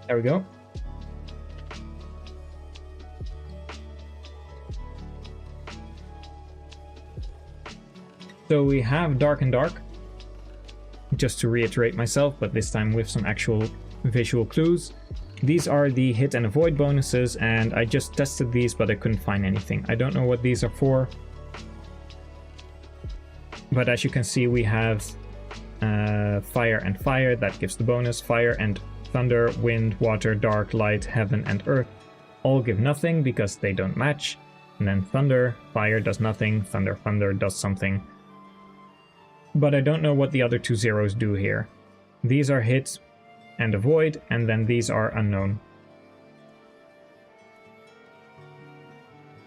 There we go. So we have dark and dark, just to reiterate myself, but this time with some actual visual clues. These are the hit and avoid bonuses, and I just tested these, but I couldn't find anything. I don't know what these are for. But as you can see, we have fire and fire, that gives the bonus. Fire and thunder, wind, water, dark, light, heaven, and earth all give nothing because they don't match. And then thunder, fire does nothing, thunder, thunder does something. But I don't know what the other 2 zeros do here. These are hits and avoid, and then these are unknown.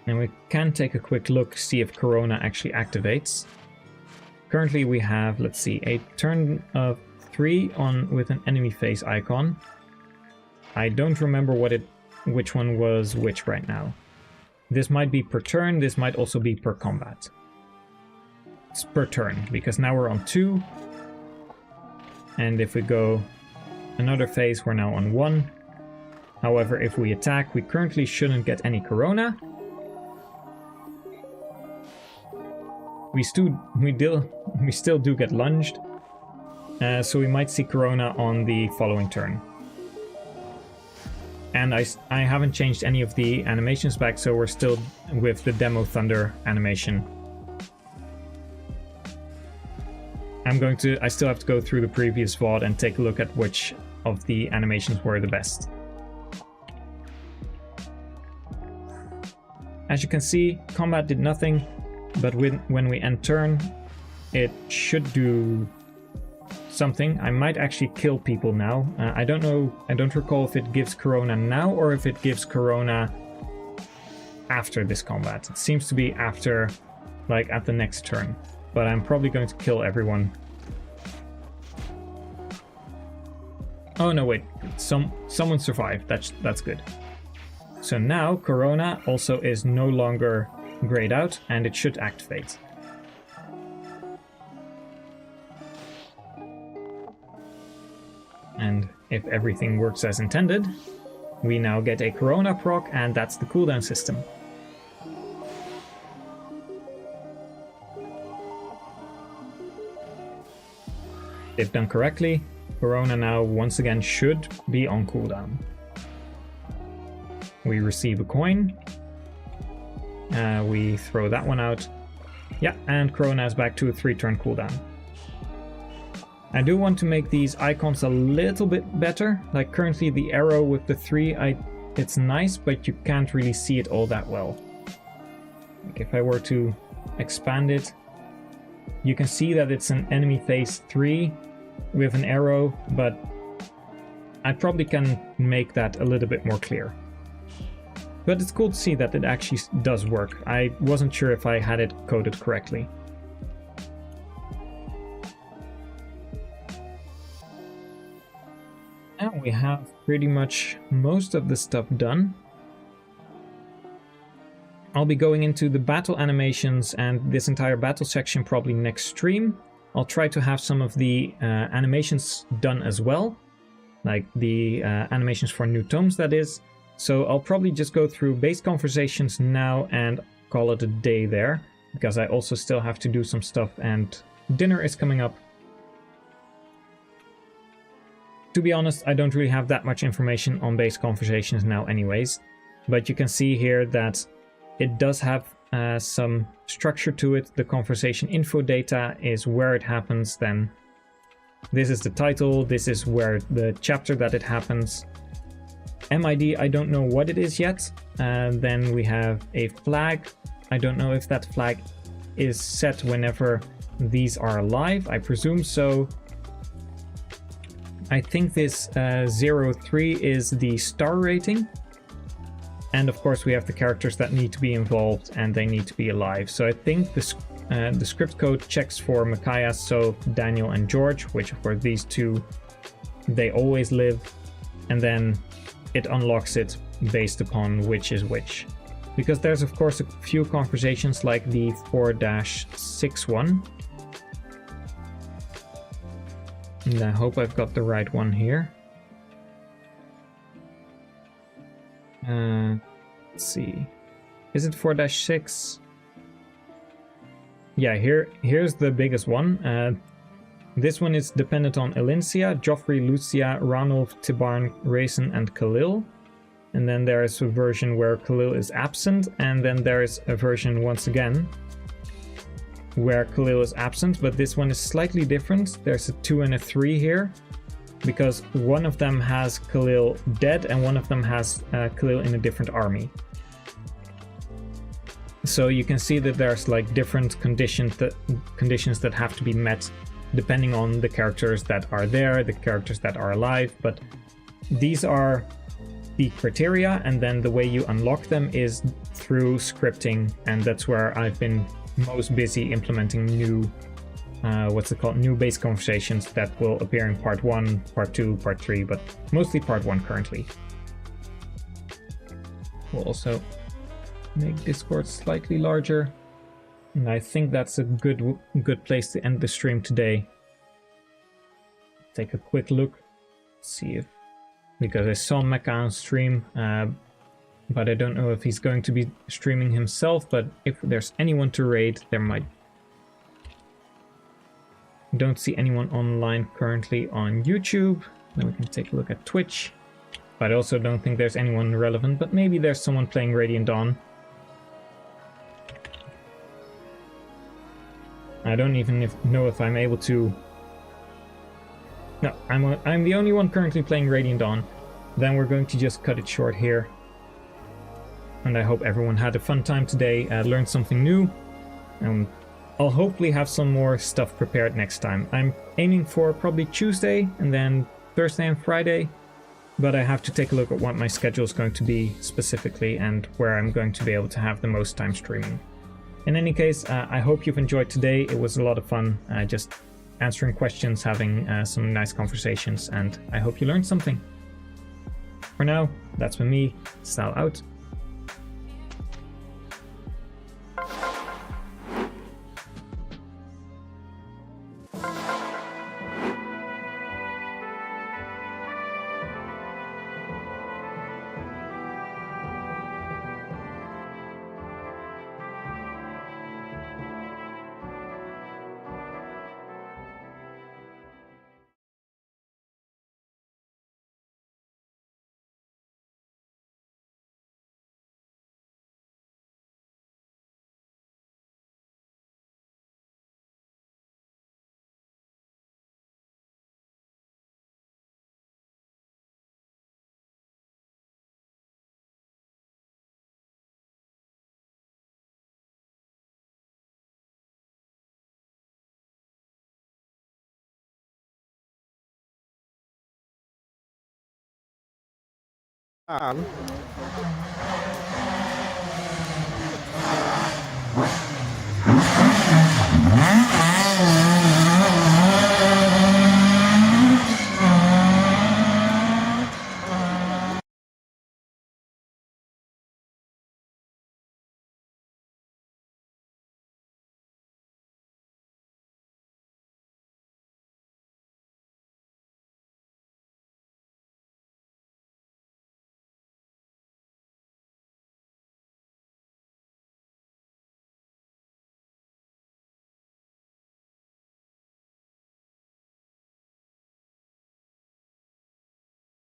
And we can take a quick look, see if Corona actually activates. currently we have, let's see, a turn of 3 on with an enemy face icon. I don't remember which one was which right now. This might be per turn, this might also be per combat. It's per turn, because now we're on 2. And if we go another phase, we're now on 1. However, if we attack, we currently shouldn't get any Corona. We still do get lunged, so we might see Corona on the following turn. And I haven't changed any of the animations back, so we're still with the Demo Thunder animation. I still have to go through the previous VOD and take a look at which of the animations were the best. As you can see, combat did nothing, but when we end turn, it should do something. I might actually kill people now. I don't know, I don't recall if it gives Corona now or if it gives Corona after this combat. It seems to be after, like at the next turn. But I'm probably going to kill everyone. Oh no, wait, someone survived. That's good. So now Corona also is no longer grayed out, and it should activate. And if everything works as intended, we now get a Corona proc, and that's the cooldown system. If done correctly, Corona now once again should be on cooldown. We receive a coin. We throw that one out. Yeah, and Corona is back to a 3-turn cooldown. I do want to make these icons a little bit better. Like currently the arrow with the 3, it's nice, but you can't really see it all that well. Like if I were to expand it, you can see that it's an enemy phase 3 with an arrow, but I probably can make that a little bit more clear. But it's cool to see that it actually does work. I wasn't sure if I had it coded correctly. Now we have pretty much most of the stuff done. I'll be going into the battle animations and this entire battle section probably next stream. I'll try to have some of the animations done as well, like the animations for new tomes, that is. So I'll probably just go through base conversations now and call it a day there, because I also still have to do some stuff and dinner is coming up. To be honest, I don't really have that much information on base conversations now anyways, but you can see here that it does have some structure to it. The conversation info data is where it happens, then this is the title, this is where the chapter that it happens. MID, I don't know what it is yet. Then we have a flag. I don't know if that flag is set whenever these are live. I presume so. I think this 03 is the star rating. And of course we have the characters that need to be involved and they need to be alive. So I think the script code checks for Micaiah, so Daniel and George, which of course these two, they always live. And then it unlocks it based upon which is which. Because there's of course a few conversations like the 4-6 one. And I hope I've got the right one here. Let's see. Is it 4-6? Yeah, here's the biggest one. This one is dependent on Elincia, Joffrey, Lucia, Ranulf, Tibarn, Raisin, and Khalil. And then there's a version where Khalil is absent, and then there's a version once again where Khalil is absent, but this one is slightly different. There's a 2 and a 3 here, because one of them has Khalil dead and one of them has Khalil in a different army. So you can see that there's like different conditions that have to be met depending on the characters that are there, the characters that are alive, but these are the criteria, and then the way you unlock them is through scripting, and that's where I've been most busy implementing new what's it called, new base conversations that will appear in part 1, part 2, part 3, but mostly part 1 currently. We'll also make Discord slightly larger, and I think that's a good place to end the stream today. Take a quick look, see if, because I saw Mecha on stream, but I don't know if he's going to be streaming himself, but if there's anyone to raid, there might. Don't see anyone online currently on YouTube. Then we can take a look at Twitch. But I also don't think there's anyone relevant, but maybe there's someone playing Radiant Dawn. I don't even know if I'm able to... No, I'm the only one currently playing Radiant Dawn. Then we're going to just cut it short here. And I hope everyone had a fun time today, learned something new. And I'll hopefully have some more stuff prepared next time. I'm aiming for probably Tuesday and then Thursday and Friday. But I have to take a look at what my schedule is going to be specifically and where I'm going to be able to have the most time streaming. In any case, I hope you've enjoyed today. It was a lot of fun, just answering questions, having some nice conversations, and I hope you learned something. For now, that's been me, Sal out.